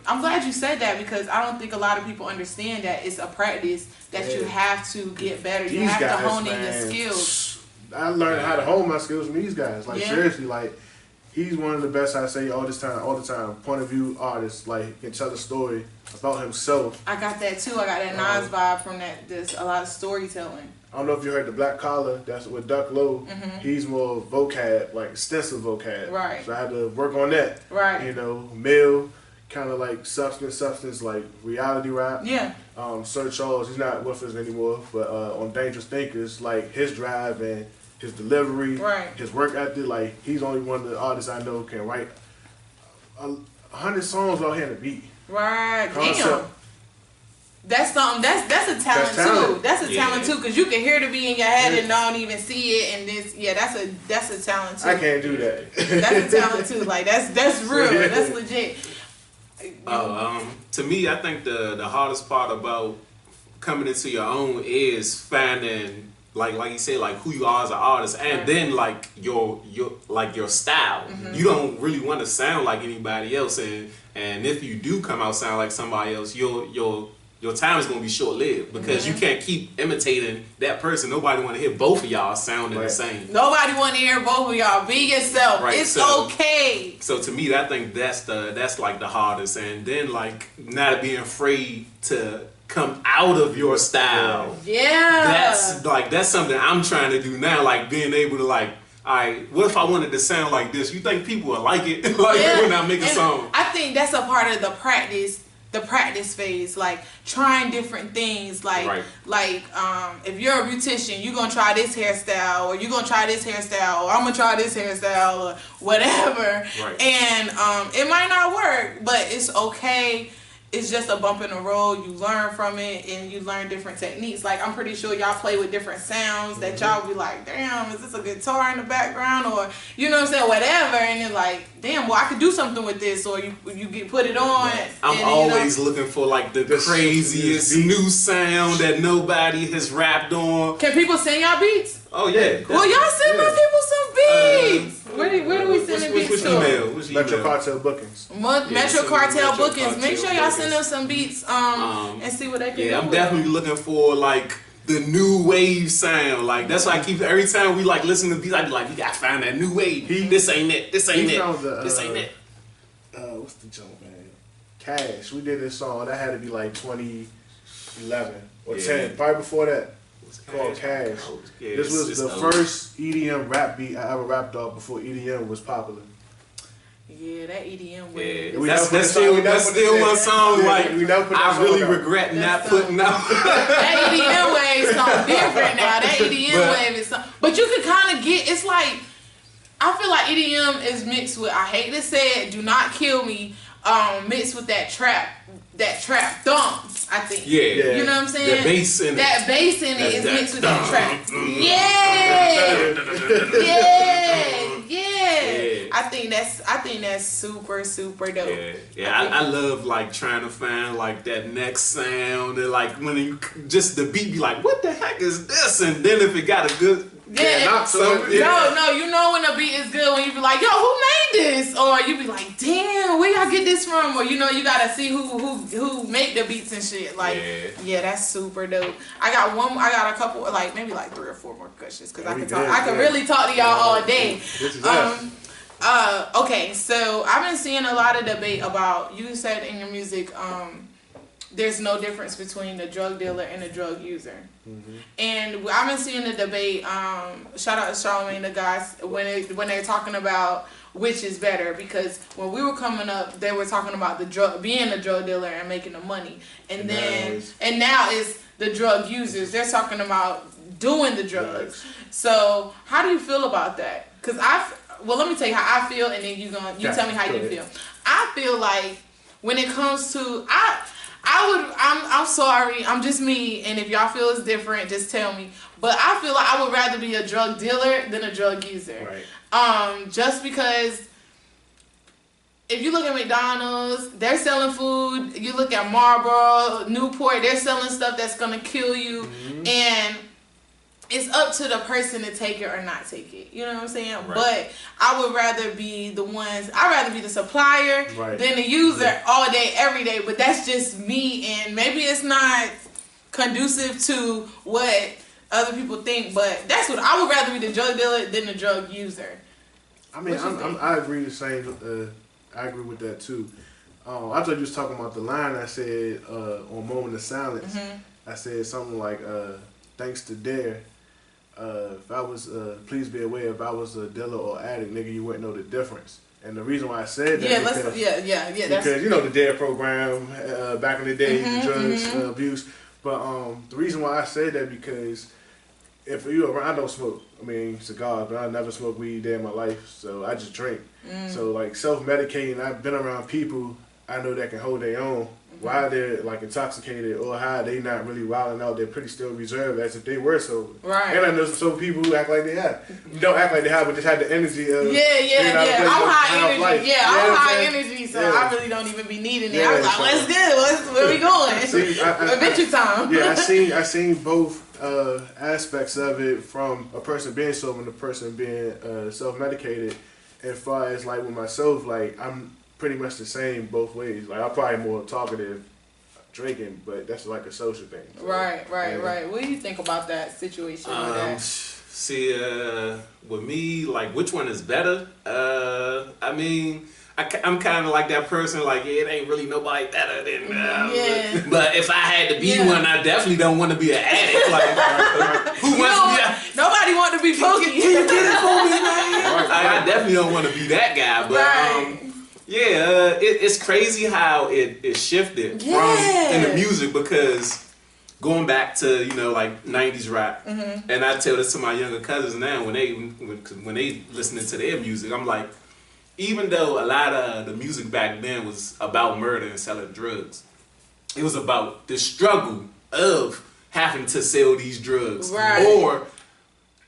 I'm glad you said that, because I don't think a lot of people understand that it's a practice that you have to get better. You have to hone in your skills. I learned how to hone my skills from these guys. Like seriously, like he's one of the best, I say all the time, point of view artists. Like can tell a story about himself. I got that too. I got that Nas vibe from that. There's a lot of storytelling. I don't know if you heard the Black Collar. That's with Duck Low. He's more vocab, like extensive vocab. Right. So I had to work on that. Right. You know, Mill, kind of like substance, like reality rap. Yeah. Sir Charles, he's not with us anymore, but on Dangerous Thinkers, like his drive and his delivery, his work ethic, like he's only one of the artists I know can write 100 songs without hearing a beat. Right. Damn. That's something. That's a talent too. That's a talent too, because you can hear the beat in your head and don't even see it. And this, that's a talent too. I can't do that. That's a talent too. Like that's real. That's legit. To me, I think the hardest part about coming into your own is finding, like you said, like who you are as an artist, and then like your style. You don't really want to sound like anybody else, and if you do come out sound like somebody else, your time is going to be short-lived, because you can't keep imitating that person. Nobody want to hear both of y'all sounding the same. Nobody want to hear both of y'all. Be yourself. Right. It's okay. So to me, I think that's like the hardest, and then like not being afraid to come out of your style. Yeah. That's something I'm trying to do now. Like being able to like, all right, what if I wanted to sound like this? You think people will like it? When I make a song? I think that's a part of the practice the practice phase, like trying different things, like if you're a beautician, you're gonna try this hairstyle, or you're gonna try this hairstyle, or I'm gonna try this hairstyle, or whatever. Right. And it might not work, but it's okay. It's just a bump in the road. You learn from it, and you learn different techniques. Like, I'm pretty sure y'all play with different sounds that y'all be like, damn, is this a guitar in the background? Or, you know what I'm saying, whatever. And you're like, damn, well, I could do something with this. Or you get put it on. I'm always looking for, like, the craziest new sound that nobody has rapped on. Can people send y'all beats? Oh, yeah. Well, y'all send my people some beats. Where do we send the beats to? Which Metro Cartel bookings. Metro Cartel Metro bookings. Cartel Make sure y'all bookings. send them some beats and see what they can do. Yeah, I'm definitely looking for, like, the new wave sound. Like, that's why I keep, every time we, like, listen to beats, I be like, you gotta find that new wave. This ain't it. This ain't it. This ain't it. What's the jump, man? Cash. We did this song. That had to be like 2011 or 10. Probably before that. It's called Cash. Yeah, this was the first EDM rap beat I ever rapped off before EDM was popular. Yeah, that EDM wave. Yeah, that's still one song. Like, I really regret not putting out. That EDM wave is something different now. That EDM wave is something. But you could kind of get, it's like, I feel like EDM is mixed with, I hate to say it, Do Not Kill Me, mixed with that trap thump, I think. Yeah. You know what I'm saying? The bass in it. That bass in it is mixed with that trap. Yeah. I think that's super, super dope. Yeah. I love, like, trying to find, like, that next sound, and, like, when you just the beat be like, what the heck is this? And then if it got a good No, you know when the beat is good when you be like, yo, who made this? Or you be like, damn, where y'all get this from? Or, you know, you gotta see who make the beats and shit. Like, yeah, that's super dope. I got a couple, like, maybe like 3 or 4 more questions, because I can really talk to y'all all day. Okay, so I've been seeing a lot of debate about, you said in your music, there's no difference between the drug dealer and the drug user. And I've been seeing the debate, shout out to Charlamagne the guys, when they're talking about which is better, because when we were coming up, they were talking about being a drug dealer and making the money. And now it's the drug users. They're talking about doing the drugs. So how do you feel about that? Because let me tell you how I feel, and then you tell me how you feel. I feel like when it comes to I'm sorry, I'm just me, and if y'all feel it's different, just tell me. But I feel like I would rather be a drug dealer than a drug user. Right. Just because if you look at McDonald's, they're selling food. You look at Marlboro, Newport, they're selling stuff that's gonna kill you, and it's up to the person to take it or not take it. You know what I'm saying? Right. But I would rather be I'd rather be the supplier than the user all day, every day. But that's just me, and maybe it's not conducive to what other people think, but that's what I would rather be, the drug dealer than the drug user. I mean, I agree the same. I agree with that too. I thought you was talking about the line I said on Moment of Silence. I said something like, thanks to Dare. If I was, please be aware, if I was a dealer or addict, nigga, you wouldn't know the difference. And the reason why I said that because you know the DARE program back in the day, the drugs abuse. But the reason why I said that, because if you around, I don't smoke. I mean, cigars, but I never smoked weed a day in my life, so I just drink. So like self-medicating, I've been around people I know that can hold their own. Why they're like intoxicated or high, they not really wilding out. They're pretty still reserved as if they were sober. Right. And I know some people who act like they have. Don't act like they have, but just had the energy of I'm high energy. I'm high energy, so I really don't even be needing it. I was like, let's go. Where we going? Adventure time. I seen both aspects of it, from a person being sober and a person being self-medicated. As far as like with myself, like I'm pretty much the same both ways. Like I'm probably more talkative drinking, but that's like a social thing. So, right. What do you think about that situation with that? See, with me, like, which one is better? I mean, I'm kind of like that person, like, it ain't really nobody better than but if I had to be one, I definitely don't want to be an addict. Like, who wants to be nobody want to be pokey. Can you get it for me, man? I definitely don't want to be that guy, but It's crazy how it shifted from in the music, because going back to, you know, like 90s rap, and I tell this to my younger cousins now when they listening to their music, I'm like, even though a lot of the music back then was about murder and selling drugs, it was about the struggle of having to sell these drugs, or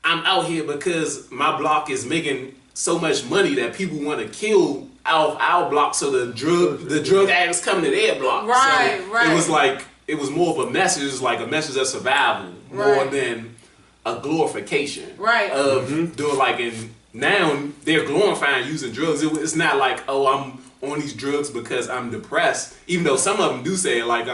I'm out here because my block is making so much money that people want to kill our block, so the drug addicts come to their block. It was like, it was more of a message, it was like a message of survival more than a glorification of doing, like, and now they're glorifying using drugs. It's not like, oh, I'm on these drugs because I'm depressed, even though some of them do say it, like,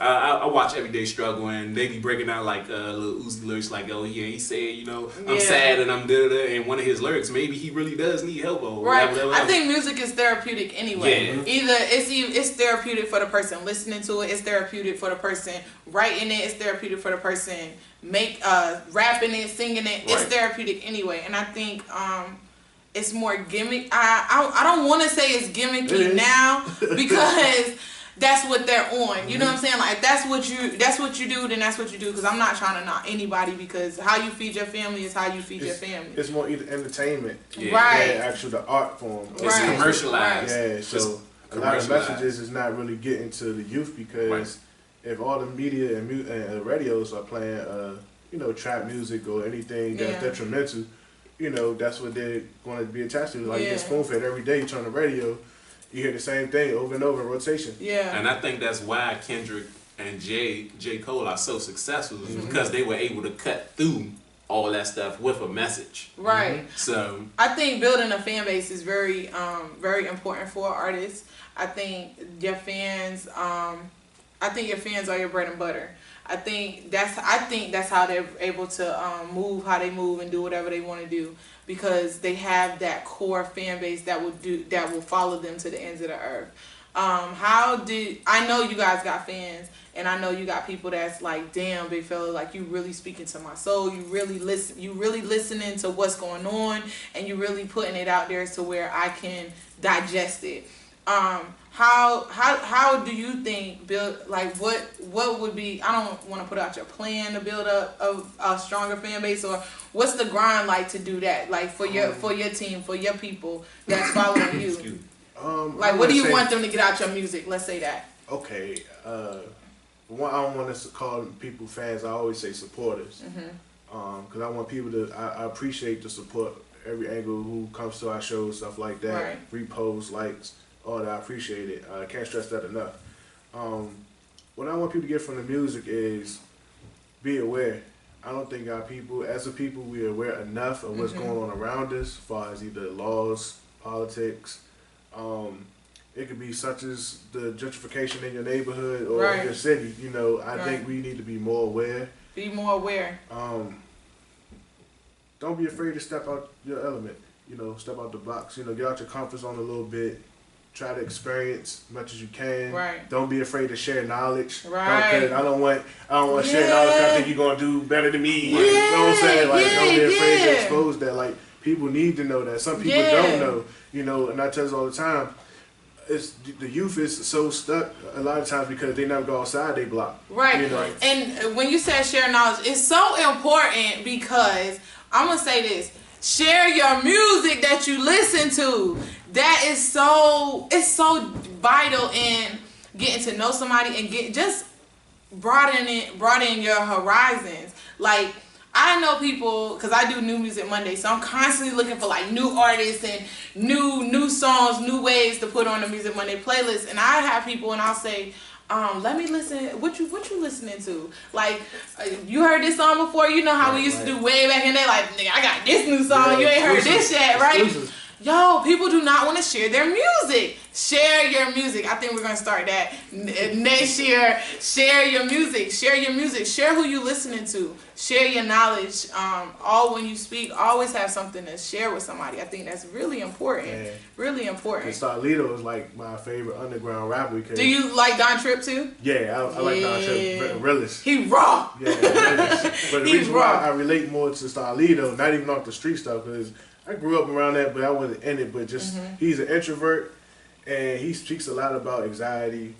I watch Everyday Struggle, and they be breaking down like little Uzi lyrics, like, oh yeah, he said, you know, I'm sad and I'm da-da-da, and one of his lyrics, maybe he really does need help or whatever. I think music is therapeutic anyway. Either it's therapeutic for the person listening to it, it's therapeutic for the person writing it, it's therapeutic for the person rapping it, singing it. It's therapeutic anyway, and I think it's more gimmick. I don't want to say it's gimmicky now, because that's what they're on. You know what I'm saying? Like, that's what you do, then that's what you do. Because I'm not trying to knock anybody, because how you feed your family is how you feed your family. It's more either entertainment, than actual the art form. It's commercialized. Yeah, so a lot of messages is not really getting to the youth, because if all the media and radios are playing, you know, trap music or anything that's detrimental, you know, that's what they're going to be attached to. Like, you get spoon fed every day. You turn the radio, you hear the same thing over and over in rotation. And I think that's why Kendrick and J. Cole are so successful, because they were able to cut through all that stuff with a message. So I think building a fan base is very important for artists. I think your fans are your bread and butter. I think that's how they're able to move how they move and do whatever they want to do, because they have that core fan base that will follow them to the ends of the earth. I know you guys got fans, and I know you got people that's like, damn, big fella, like, you really speaking to my soul. You really listening to what's going on, and you really putting it out there to where I can digest it. How do you think what would be, I don't want to put out your plan to build up a stronger fan base, or what's the grind like to do that, like for your team, for your people that's following you? What do you want them to get out your music? Let's say that. Okay, one, I don't want us to call people fans. I always say supporters, because I want people to. I appreciate the support, every angle who comes to our shows, stuff like that, reposts, likes. Oh, I appreciate it. I can't stress that enough. What I want people to get from the music is be aware. I don't think our people, as a people, we are aware enough of what's going on around us, as far as either laws, politics. It could be such as the gentrification in your neighborhood or your city. You know, I think we need to be more aware. Be more aware. Don't be afraid to step out your element. You know, step out the box. You know, get out your comfort zone a little bit. Try to experience as much as you can. Don't be afraid to share knowledge. I don't want to share knowledge, 'cause I think you're gonna do better than me. You know what I'm saying? Like, don't be afraid to expose that. Like, people need to know that. Some people don't know. You know, and I tell us all the time, it's the youth is so stuck a lot of times because they never go outside they block. You know? And when you said share knowledge, it's so important, because I'm gonna say this: share your music that you listen to. That is it's so vital in getting to know somebody and just broaden your horizons. Like, I know people, because I do New Music Monday, so I'm constantly looking for like new artists and new songs, new ways to put on the Music Monday playlist. And I have people, and I'll say, let me listen. What you listening to? Like, you heard this song before? You know how we used to do way back in there? Like, nigga, I got this new song. You ain't heard this yet, right? Yo, people do not want to share their music. Share your music. I think we're going to start that next year. Share your music. Share your music. Share who you listening to. Share your knowledge. All when you speak, always have something to share with somebody. I think that's really important. Really important. Starlito is like my favorite underground rapper. Do you like Don Tripp too? Yeah, I like Don Tripp. Realist. He raw. Yeah, realist. But the reason why I relate more to Starlito, not even off the street stuff, because I grew up around that, but I wasn't in it. But just he's an introvert. and he speaks a lot about anxiety,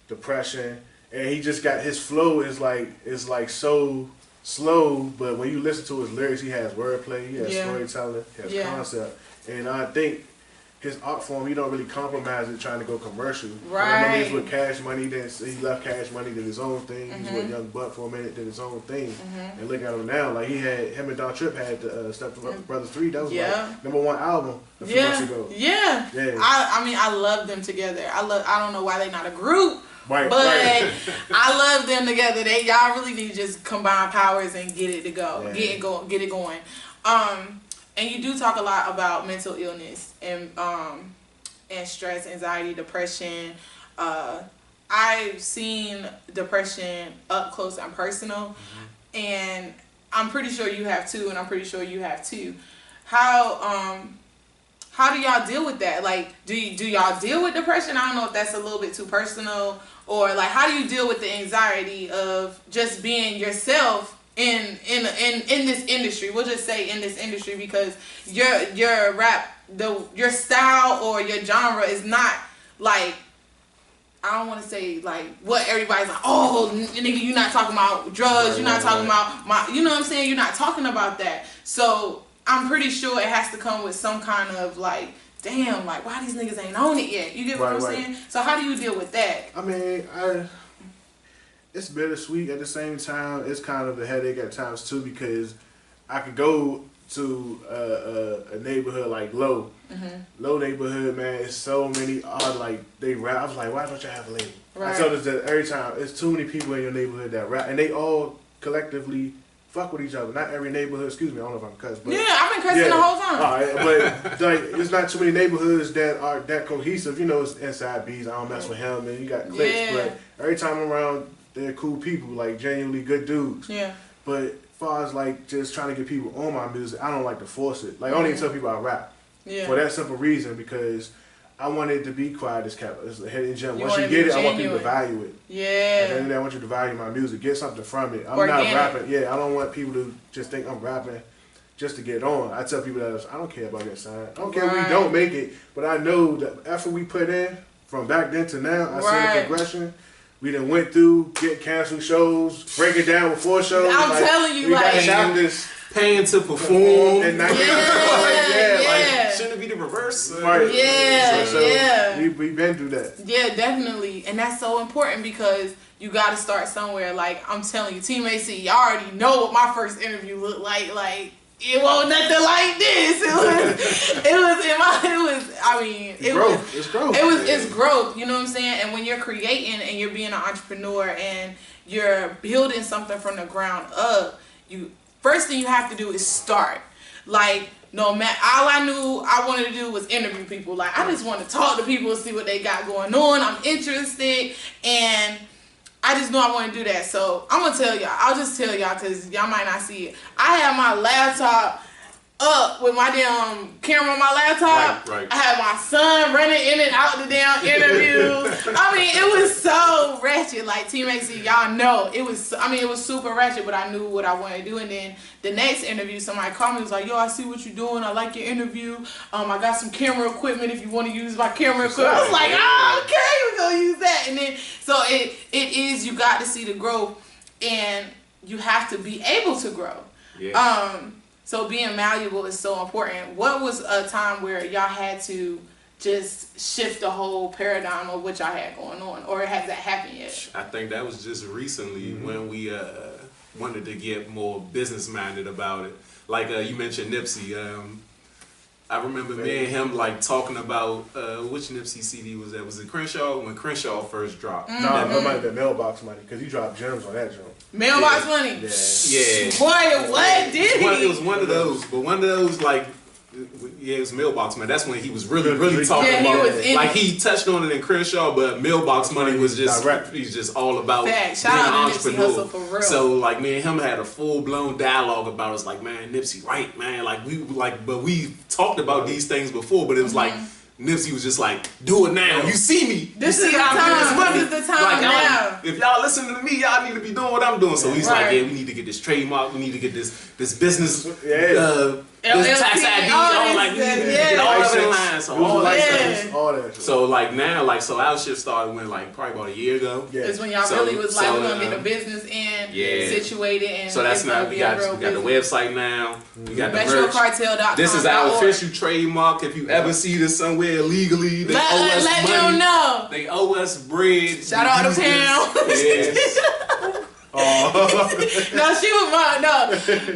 depression, and he just got his flow is like so slow, but when you listen to his lyrics, he has wordplay, he has storytelling, he has concept, and I think his art form, he don't really compromise it trying to go commercial. Right. I remember he was with Cash Money, then he left Cash Money, did his own thing. He was with Young Buck for a minute, did his own thing. And look at him now, like him and Don Tripp had the Step Brothers 3, that was like #1 album a few months ago. Yeah. I mean, I love them together. I don't know why they're not a group. Right, but I love them together. Y'all really need to just combine powers and get it to go, get it going. And you do talk a lot about mental illness and stress, anxiety, depression. I've seen depression up close and personal, and I'm pretty sure you have too, and I'm pretty sure you have too. How do y'all deal with that? Like, do y'all deal with depression? I don't know if that's a little bit too personal, or like, how do you deal with the anxiety of just being yourself in this industry? We'll just say in this industry, because your rap, your style or your genre is not like, I don't want to say like what everybody's like, oh nigga, you're not talking about drugs, you're not talking about you know what I'm saying, you're not talking about that. So I'm pretty sure it has to come with some kind of like, damn, like why these niggas ain't on it yet? You get what I'm saying? So how do you deal with that? I mean, it's bittersweet. At the same time, it's kind of a headache at times too, because I could go to a neighborhood like Low neighborhood, man. It's so many odd, like they rap. I was like, why don't you have a label? Right. I tell this that every time. It's too many people in your neighborhood that rap, and they all collectively fuck with each other. Not every neighborhood. Excuse me, I don't know if I'm cussing. But yeah, I've been cussing the whole time. All right, but like, it's not too many neighborhoods that are that cohesive. You know, it's inside bees. I don't mess with him, and you got cliques. But every time I'm around, they're cool people, like genuinely good dudes. Yeah. But as far as like just trying to get people on my music, I don't like to force it. Like I don't even tell people I rap. Yeah. For that simple reason, because I want it to be quiet as kept. It's a hidden gem. Once you get it, I want people to value it. Yeah. And then I want you to value my music. Get something from it. I'm not rapping. Yeah, I don't want people to just think I'm rapping just to get on. I tell people that I don't care about that sign. I don't care if we don't make it, but I know the effort we put in from back then to now, I see the progression. We done went through, get canceled shows, break it down before shows. I'm telling you, like, paying to perform. And like, shouldn't it be the reverse? Right. Yeah, We've been through that. Yeah, definitely. And that's so important, because you got to start somewhere. Like, I'm telling you, Team AC, y'all already know what my first interview looked like. Like, it wasn't nothing like this. It's growth, you know what I'm saying? And when you're creating and you're being an entrepreneur and you're building something from the ground up, first thing you have to do is start. Like, no matter, all I knew I wanted to do was interview people. Like, I just want to talk to people and see what they got going on. I'm interested, and I just know I want to do that. So I'm gonna tell y'all. I'll just tell y'all, because y'all might not see it. I have my laptop up with my damn camera on my laptop. Right. I had my son running in and out the damn interviews. I mean, it was so ratchet. Like, Team AC, y'all know it was. I mean, it was super ratchet, but I knew what I wanted to do. And then the next interview, somebody called me, was like, "Yo, I see what you're doing. I like your interview. I got some camera equipment if you want to use my camera equipment." I was like, "Oh, okay, we're gonna use that." And then so it is. You got to see the growth, and you have to be able to grow. Yeah. So being malleable is so important. What was a time where y'all had to just shift the whole paradigm of what y'all had going on, or has that happened yet? I think that was just recently when we wanted to get more business minded about it. Like you mentioned Nipsey. I remember me and him like talking about which Nipsey CD was that? Was it Crenshaw? When Crenshaw first dropped. No, it might have been Mailbox Money, because he dropped gems on that joint. Mailbox Money? Yeah. Boy, what did he? It was one of those, but one of those like, it was Mailbox Money. That's when he was really talking about it. Like, he touched on it in Crenshaw, but Mailbox Money was just direct. He's just all about being an entrepreneur. For real. So like, me and him had a full blown dialogue about it. It's like, man, Nipsey, right, man. But we talked about these things before, but it was like, Nipsey was just like, do it now. You see me. This is the time. This is the time like, now. If y'all listen to me, y'all need to be doing what I'm doing. So he's like, yeah, we need to get this trademark. We need to get this business this tax ID, all like get all of it in line. So all that all that. So like now, like so our shit started when like probably about a year ago. Yeah. It's when y'all really was like, we're gonna get the business in, situated, and so that's now we got the website now. We got the merch. MetroCartel.com. This is our official trademark. If you ever see this somewhere illegally, they owe us money. Let them know. They owe us bread. Shout out to Pam. Yes. No, she was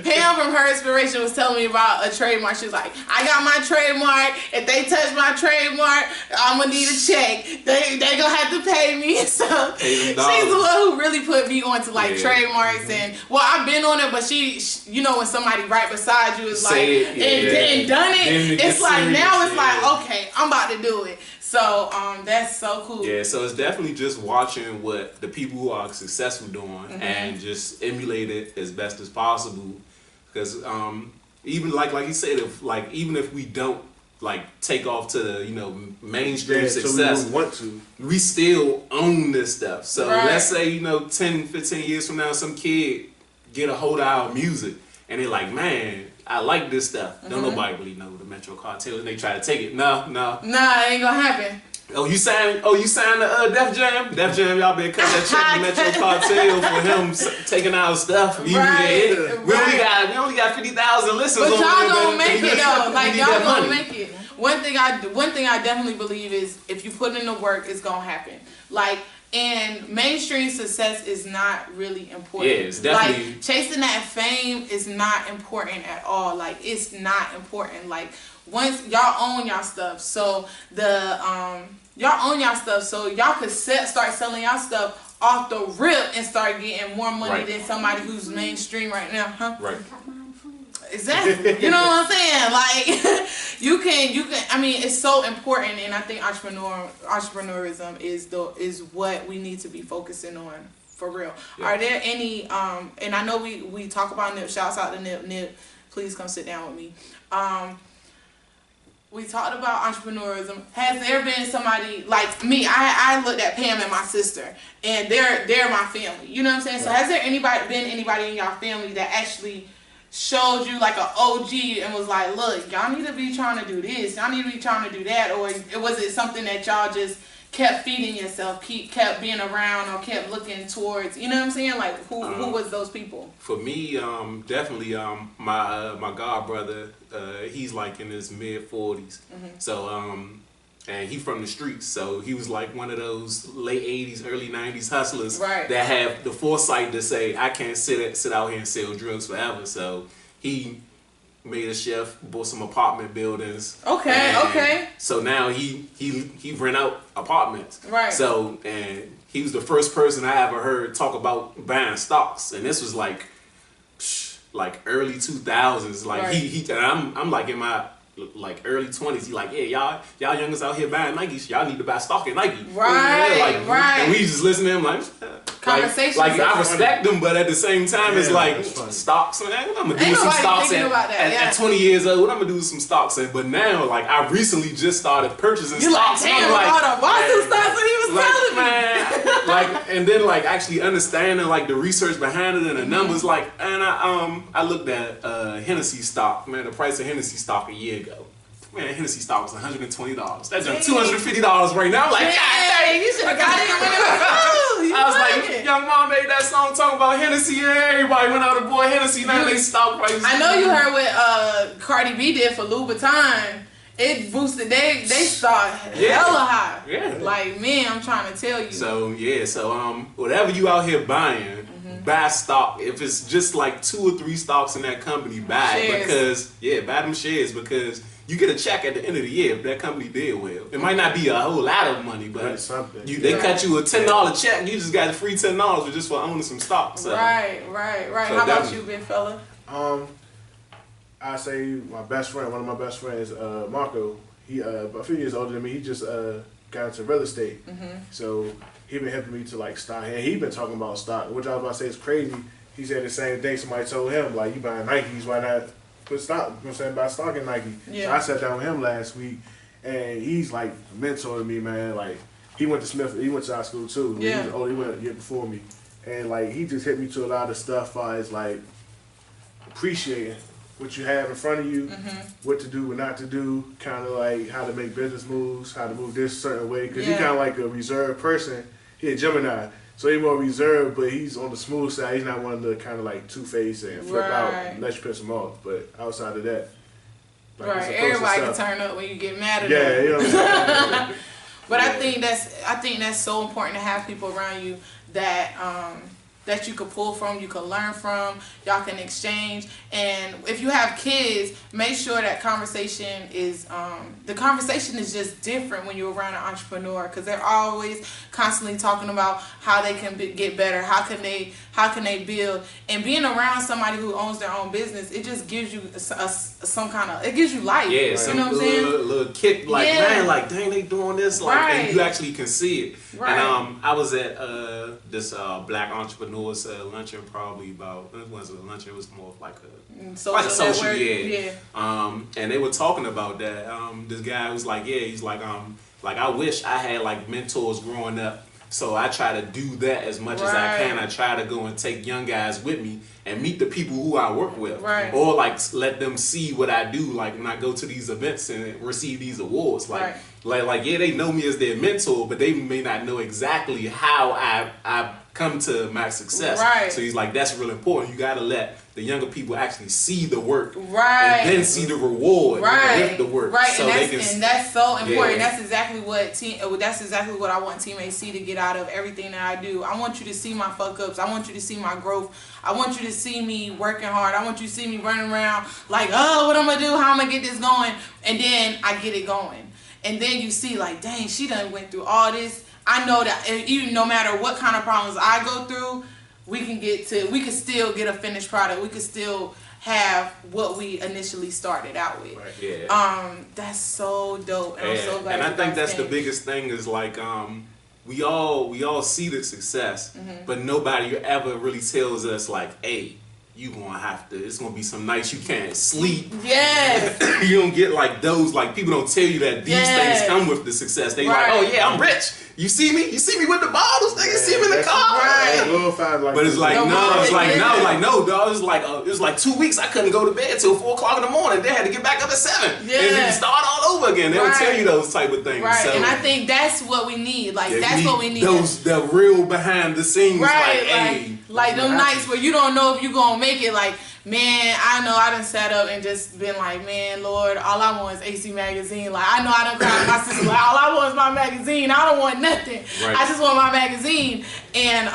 Pam from Her Inspiration was telling me about a trademark. She was like, I got my trademark. If they touch my trademark, I'm gonna need a check. They gonna have to pay me. So she's the one who really put me onto like trademarks and I've been on it, but she you know when somebody right beside you is like and done it, it's like serious, now it's like okay, I'm about to do it. So that's so cool. Yeah, so it's definitely just watching what the people who are successful doing and just emulate it as best as possible. Because even like you said, even if we don't like take off to the mainstream success, so we still own this stuff. So let's say 10, 15 years from now, some kid get a hold of our music and they're like, man, I like this stuff. Don't nobody really know the Metro Cartel, and they try to take it. No, it ain't gonna happen. Oh, you signed the Def Jam? Def Jam, y'all better cut that check to Metro Cartel for him taking our stuff. We only got 50,000 listeners. But y'all gonna make it though. Like y'all gonna make it. One thing I definitely believe is if you put in the work, it's gonna happen. And mainstream success is not really important. Yeah, it's definitely like chasing that fame is not important at all. Like it's not important. Like once y'all own y'all stuff, so y'all could start selling y'all stuff off the rip and start getting more money than somebody who's mainstream right now, huh? Right. Exactly. You know what I'm saying? Like you can I mean it's so important, and I think entrepreneurism is what we need to be focusing on for real. Yeah. Are there any and I know we talk about Nip, shouts out to Nip, please come sit down with me. We talked about entrepreneurism. Has there been somebody like me? I looked at Pam and my sister, and they're my family. You know what I'm saying? So has there been anybody in y'all family that actually showed you like an OG and was like, look, y'all need to be trying to do this, y'all need to be trying to do that, or was it something that y'all just kept feeding yourself, kept being around, or kept looking towards, you know what I'm saying? Like who was those people? For me, definitely my god brother, he's like in his mid 40s. So and he from the streets, so he was like one of those late 80s, early 90s hustlers that have the foresight to say, I can't sit out here and sell drugs forever. So he made a chef, bought some apartment buildings. Okay. So now he rent out apartments. Right. So and he was the first person I ever heard talk about buying stocks, and this was like early 2000s. Like he and I'm like in my like early 20s. He like, yeah, y'all youngers out here buying Nikes. Y'all need to buy stock in Nike. Right. And we just listen to him like conversation. Like I respect them, but at the same time, it's like stocks. Man, what I'm gonna do with some stocks at 20 years old? What I'm gonna do with some stocks? But now, like I recently just started purchasing stocks. Like, damn, I bought some stocks when he was telling me. Like, and then like actually understanding like the research behind it and the numbers. Like, and I looked at Hennessy stock. Man, the price of Hennessy stock a year ago. Man, Hennessy stock was $120. That's $250 right now. I'm like, God dang, you should have got it when it was I was like, Young Mom made that song talking about Hennessy, and everybody went out to boy Hennessy. Now they stock prices. I know you heard what Cardi B did for Louboutin. It boosted they stock hella high. Yeah. Like, man, I'm trying to tell you. So whatever you out here buying, buy stock. If it's just like 2 or 3 stocks in that company, buy it buy them shares because you get a check at the end of the year if that company did well. It might not be a whole lot of money, but they cut you a $10 check. You just got a free $10 just for owning some stocks. So. Right. So how about you, big fella? I say my best friend, one of my best friends, Marco. He a few years older than me. He just got into real estate. So he been helping me to like stock. And he been talking about stock, which I was about to say is crazy. He said the same thing. Somebody told him like, you buying Nikes, why not put stock? You know what I'm saying, buy stock in Nike. Yeah. So I sat down with him last week, and he's like a mentor to me, man. Like he went to Smith, he went to high school too. Yeah. He went a year before me, and like he just hit me to a lot of stuff as like appreciating what you have in front of you, what to do, what not to do, kind of like how to make business moves, how to move this certain way. Because he's kind of like a reserved person. He's a Gemini, so he's more reserved, but he's on the smooth side. He's not one to kind of like two-face and flip out unless you piss him off. But outside of that, like everybody can turn up when you get mad at them. them. You know what I'm saying? But I think that's so important to have people around you that that you could pull from, you could learn from, y'all can exchange. And if you have kids, make sure that conversation is the conversation is just different when you're around an entrepreneur, because they're always constantly talking about how they can get better, how can they build. And being around somebody who owns their own business, it just gives you some kind of, it gives you life. Yeah, you some know what I'm saying? little kick, like, man, like, dang, they doing this, like, and you actually can see it. Right. And I was at this Black Entrepreneurs luncheon, probably about, it wasn't a luncheon, it was more of like a social, and they were talking about that. This guy was like, he's like I wish I had like mentors growing up. So I try to do that as much as I can. I try to go and take young guys with me and meet the people who I work with. Right. Or like let them see what I do, like when I go to these events and receive these awards. Like they know me as their mentor, but they may not know exactly how I come to my success. Right. So he's like, that's real important. You gotta let the younger people actually see the work. Right. And then see the reward with the work. Right. So and that's so important. Yeah. That's exactly what I want teammates see to get out of everything that I do. I want you to see my fuck ups. I want you to see my growth. I want you to see me working hard. I want you to see me running around like, oh, what I'm gonna do? How I'm gonna get this going? And then I get it going. And then you see like, dang, she done went through all this. I know that even no matter what kind of problems I go through, we can still get a finished product. We can still have what we initially started out with. Right, yeah. That's so dope. And I'm so glad. And I think that's the biggest thing is like we all see the success, but nobody ever really tells us like, hey, you gonna have to, it's gonna be some nights you can't sleep. Yes. You don't get like those, like people don't tell you that these things come with the success. They like, oh yeah, I'm rich. You see me with the bottles, nigga. You see me in the car. Right. But it's like, no, dog. It was like 2 weeks I couldn't go to bed till 4 o'clock in the morning. They had to get back up at 7. Yeah. And then start all over again. They don't tell you those type of things. Right. So, and I think that's what we need. Like, that's what we need. Those, the real behind the scenes. Right. Like, hey. Like them nights where you don't know if you're going to make it. Like, man, I know I done sat up and just been like, man, Lord, all I want is AC Magazine. Like, I know I done cried my sister. Like, all I want is my magazine. I don't want nothing. Right. I just want my magazine. And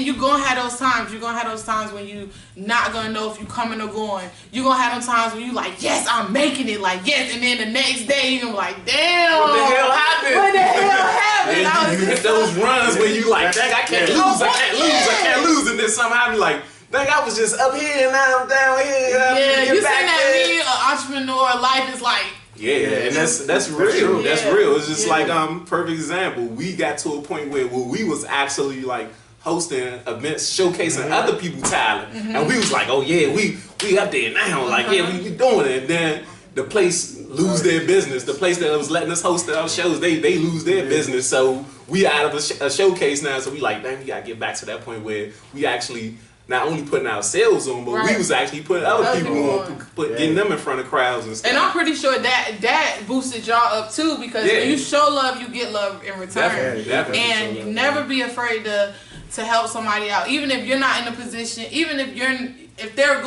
you're going to have those times. You're going to have those times when you not going to know if you coming or going. You're going to have those times when you like, yes, I'm making it. Like, yes. And then the next day, you're going to be like, damn. What the hell happened? What the hell happened? And you get those runs where you like, dang, I can't lose. I can't lose. And then somehow you like, dang, I was just up here and now I'm down here. Yeah, you seen that me, an entrepreneur life is like. Yeah, and that's real. That's real. It's just like perfect example. We got to a point where we was actually like hosting events, showcasing other people's talent, and we was like, oh yeah, we up there now. Like yeah, we doing it. And then the place lose their business. The place that was letting us host our shows, they lose their business. So we out of a showcase now. So we like, dang, we gotta get back to that point where we actually not only putting our sales on, but we was actually putting other people on, getting them in front of crowds and stuff. And I'm pretty sure that boosted y'all up too, because when you show love, you get love in return. Definitely. And never be afraid to help somebody out, even if you're not in a position, even if they're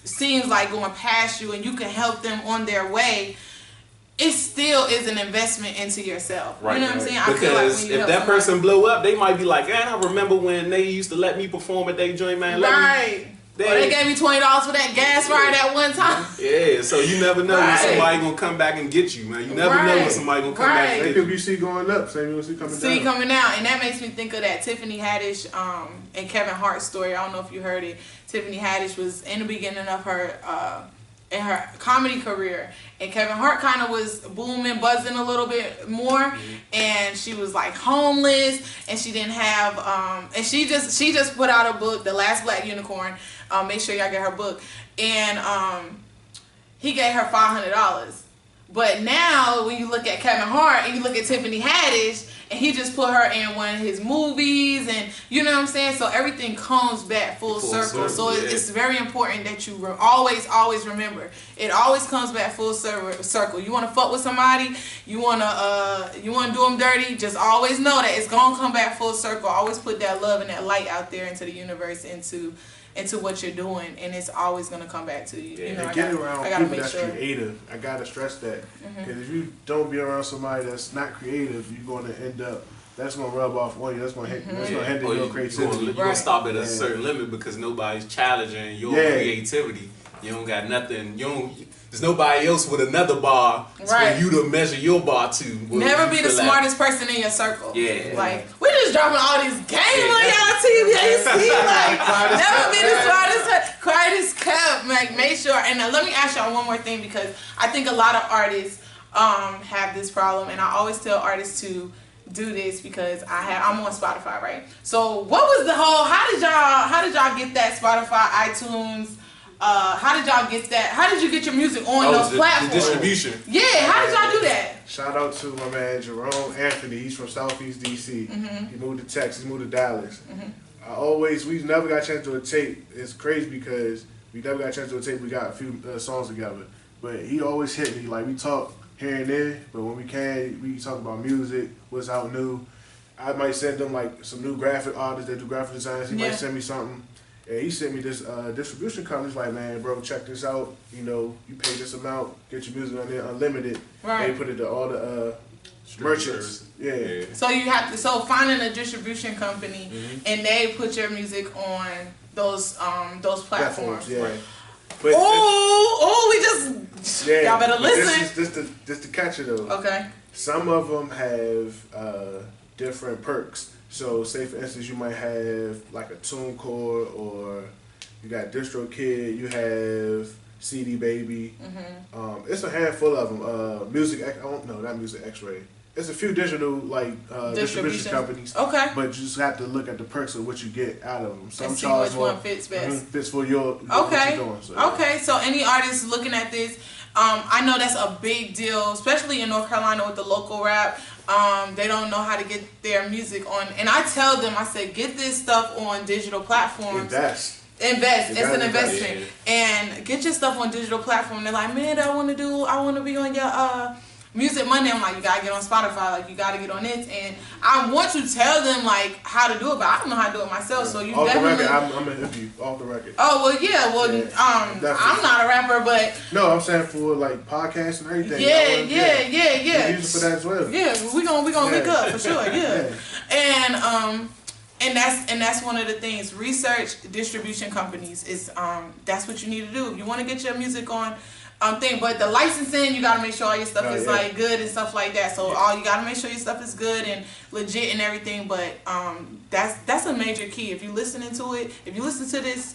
seems like going past you, and you can help them on their way. It still is an investment into yourself. Right, you know what I'm saying? Because I feel like when you if that person blow up, they might be like, man, I remember when they used to let me perform at their joint, man. They gave me $20 for that gas ride at one time. Yeah, so you never know when somebody gonna come back and get you, man. You never know when somebody gonna come back and get you. Same people you see going up, same people you see coming down. And that makes me think of that Tiffany Haddish and Kevin Hart story. I don't know if you heard it. Tiffany Haddish was in the beginning of her in her comedy career, and Kevin Hart kind of was booming, buzzing a little bit more, and she was like homeless, and she didn't have and she just put out a book, The Last Black Unicorn. Make sure y'all get her book. And he gave her $500, But now when you look at Kevin Hart and you look at Tiffany Haddish, and he just put her in one of his movies, and you know what I'm saying? So everything comes back full circle. So it's very important that you always remember. It always comes back full circle. You want to fuck with somebody, you want to do them dirty, just always know that it's going to come back full circle. Always put that love and that light out there into the universe, into what you're doing, and it's always going to come back to you. Yeah, you know, and get around people that's creative. I got to stress that. Because if you don't be around somebody that's not creative, you're going to end up, that's going to rub off on you. That's going to hinder your creativity. You're going to stop at a certain limit because nobody's challenging your creativity. You don't got nothing. There's nobody else with another bar for you to measure your bar to. Never be the smartest person in your circle. Yeah. Like, we just dropping all these games on y'all TV. Like, never be the smartest, quietest kept. Like, make sure. And let me ask y'all one more thing, because I think a lot of artists have this problem, and I always tell artists to do this because I'm on Spotify, right? So what was the whole? How did y'all get that Spotify, iTunes? How did y'all get that? How did you get your music on those platforms? The distribution. Yeah, how did y'all do that? Shout out to my man Jerome Anthony. He's from Southeast DC. He moved to Texas. He moved to Dallas. We never got a chance to do a tape. It's crazy because we never got a chance to do a tape. We got a few songs together, but he always hit me. Like, we talk here and there, but when we can, we talk about music, what's out new. I might send them like some new graphic artists that do graphic designs. He might send me something. And he sent me this distribution company. He's like, man, bro, check this out. You know, you pay this amount, get your music on there, unlimited. Right. They put it to all the merchants. Yeah. So you have to finding a distribution company, and they put your music on those platforms. Yeah. Right. We just y'all better listen. This the catcher though. Okay. Some of them have different perks. So, say for instance, you might have like a TuneCore, or you got DistroKid, you have CD Baby. It's a handful of them. Not Music X-Ray. It's a few digital like distribution companies. Okay. But you just have to look at the perks of what you get out of them. Some and see charge which one fits best. Fits for your what you're doing. Okay. So any artists looking at this, I know that's a big deal, especially in North Carolina with the local rap. They don't know how to get their music on, and I tell them, I say, get this stuff on digital platforms. Invest. It's an investment, and get your stuff on digital platform. They're like, man, I want to be on your Music Monday. I'm like, you gotta get on Spotify, like you gotta get on this, and I want to tell them like how to do it, but I don't know how to do it myself. So you off definitely. The record, I'm gonna hit you off the record. Oh well, yeah. I'm not a rapper, but no, I'm saying for like podcasts and everything. Yeah. Use it for that as well. Yeah, we gonna link up for sure. Yeah, and that's one of the things. Research distribution companies is that's what you need to do if you want to get your music on. But the licensing, you gotta make sure all your stuff is like good and stuff like that. So you gotta make sure your stuff is good and legit and everything. But that's a major key. If you listening to it, if you listen to this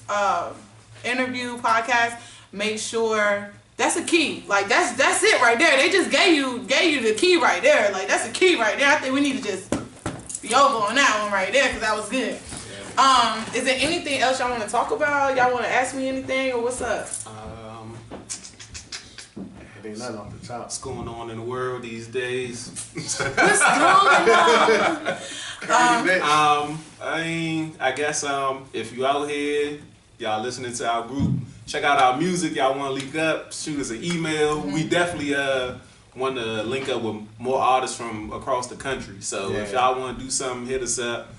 interview podcast, make sure that's a key. Like that's it right there. They just gave you the key right there. Like that's a key right there. I think we need to just be over on that one right there because that was good. Is there anything else y'all want to talk about? Y'all want to ask me anything or what's up? Ain't nothing off the top. What's going on in the world these days? What's going on? I guess if you out here, y'all listening to our group, check out our music. Y'all want to link up? Shoot us an email. We definitely want to link up with more artists from across the country. So if y'all want to do something, hit us up.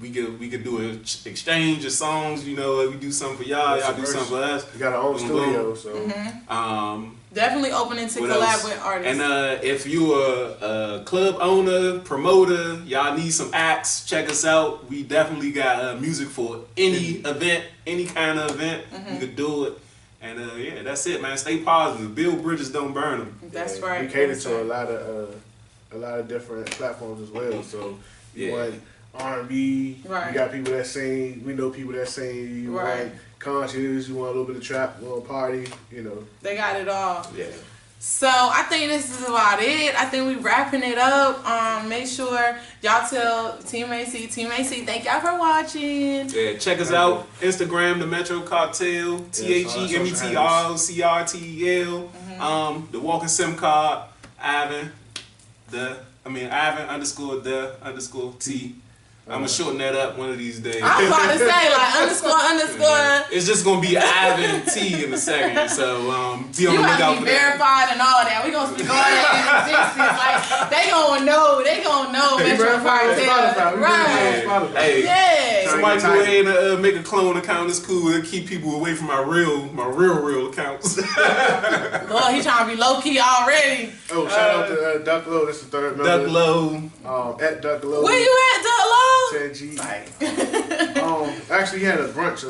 We could do an exchange of songs. You know, we do something for y'all. Y'all do something for us. We got our own studio, so. Definitely opening to collab with artists. And if you're a club owner, promoter, y'all need some acts, check us out. We definitely got music for any event, any kind of event. You could do it. And that's it, man. Stay positive. Build bridges, don't burn them. That's right. We cater to a lot of different platforms as well. So you want R&B, you got people that sing. We know people that sing. You want conscious, you want a little bit of trap, a little party, you know. They got it all. Yeah. So I think this is about it. I think we wrapping it up. Make sure y'all tell Team AC, thank y'all for watching. Yeah, check us out. Instagram, the Metro Cartel, TheMetrocRTL. The Walking Sim Card, Ivan _T. I'm gonna shorten that up one of these days. I was about to say like __. It's just gonna be Ivan T in a second. So be on You the have lookout to for be that. verified and all that. We gonna speak all that in the 60s. Like they gonna know Metro Cartel. Right. Hey, Yeah. somebody go ahead and make a clone account. It's cool to keep people away from my real accounts. Lord, he trying to be low key already. Oh, shout out to Duck Low. That's the third member. Duck Low. At Duck Low. Where you at, Duck Low? 10G. Actually, he had a brunch,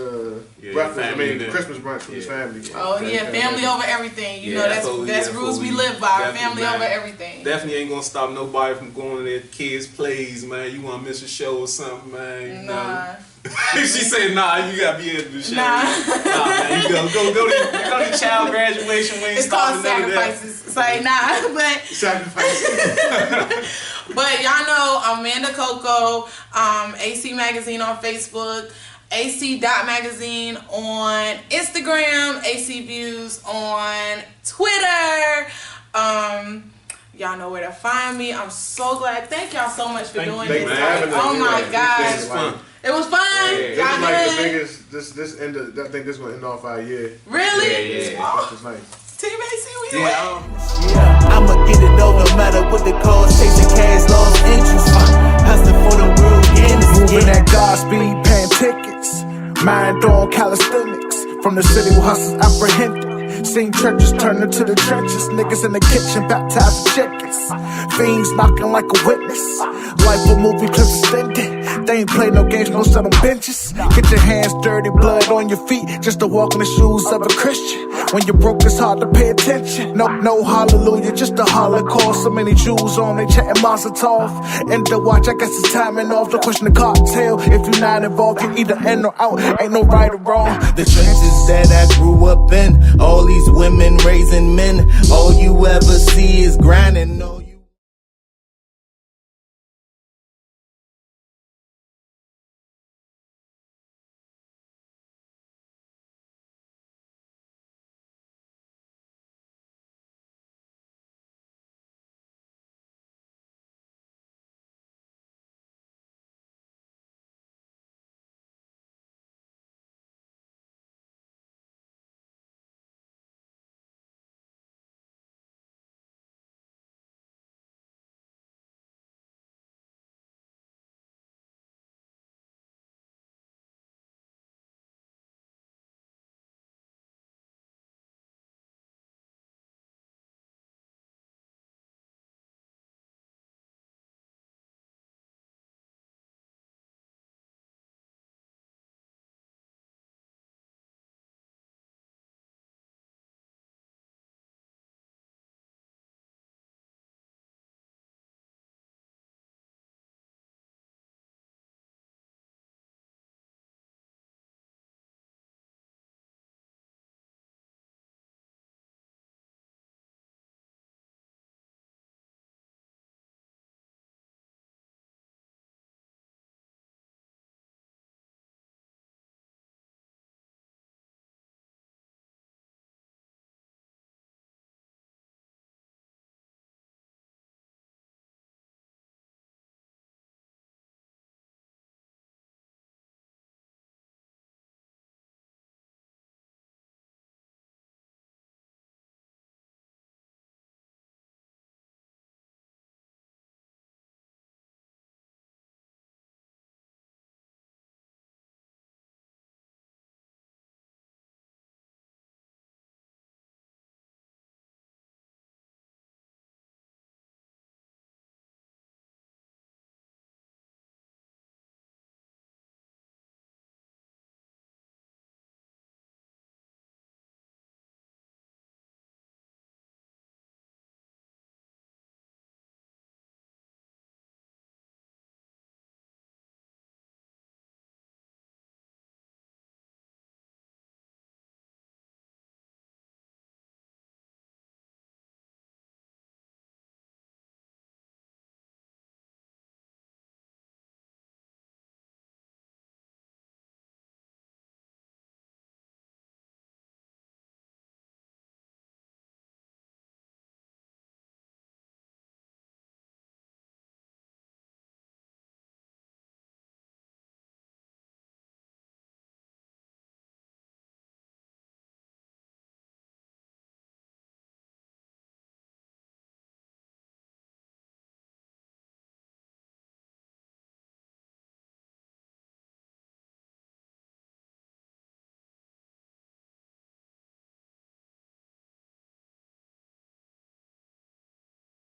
Christmas brunch with his family. Oh yeah, family over everything. You know that's rules we live by. Family over everything. Definitely ain't gonna stop nobody from going to their kids' plays, man. You wanna miss a show or something, man? Nah. She said, nah, you gotta be at the show. Nah. Man, you go to child graduation. We ain't It's called stopping sacrifices. It's like but Sacrifices. But y'all know Amanda COCO, AC Magazine on Facebook, AC.magazine on Instagram, AC Views on Twitter. Y'all know where to find me. I'm so glad. Thank y'all so much for doing this. Oh my gosh. It was fun. This is like the biggest. I think this will end off our year. Really? Yeah. This is nice. Team AC, we I'ma get it on no matter what the cost. Chasing cash, lost interest. Hustling for the world, moving at Godspeed, paying tickets. Mind on calisthenics. From the city where hustles apprehended. Seen churches turn into the trenches. Niggas in the kitchen baptizing chickens. Fiends knocking like a witness. Life a movie clip extended. They ain't play no games, no set on benches. Get your hands dirty, blood on your feet, just to walk in the shoes of a Christian. When you're broke, it's hard to pay attention. No hallelujah, just a holocaust. So many Jews on, they chatting Mazatov. And the watch, I guess it's timing off. Don't question the cartel. If you're not involved, you're either in or out. Ain't no right or wrong. The trenches that I grew up in, all these women raising men. All you ever see is grinding.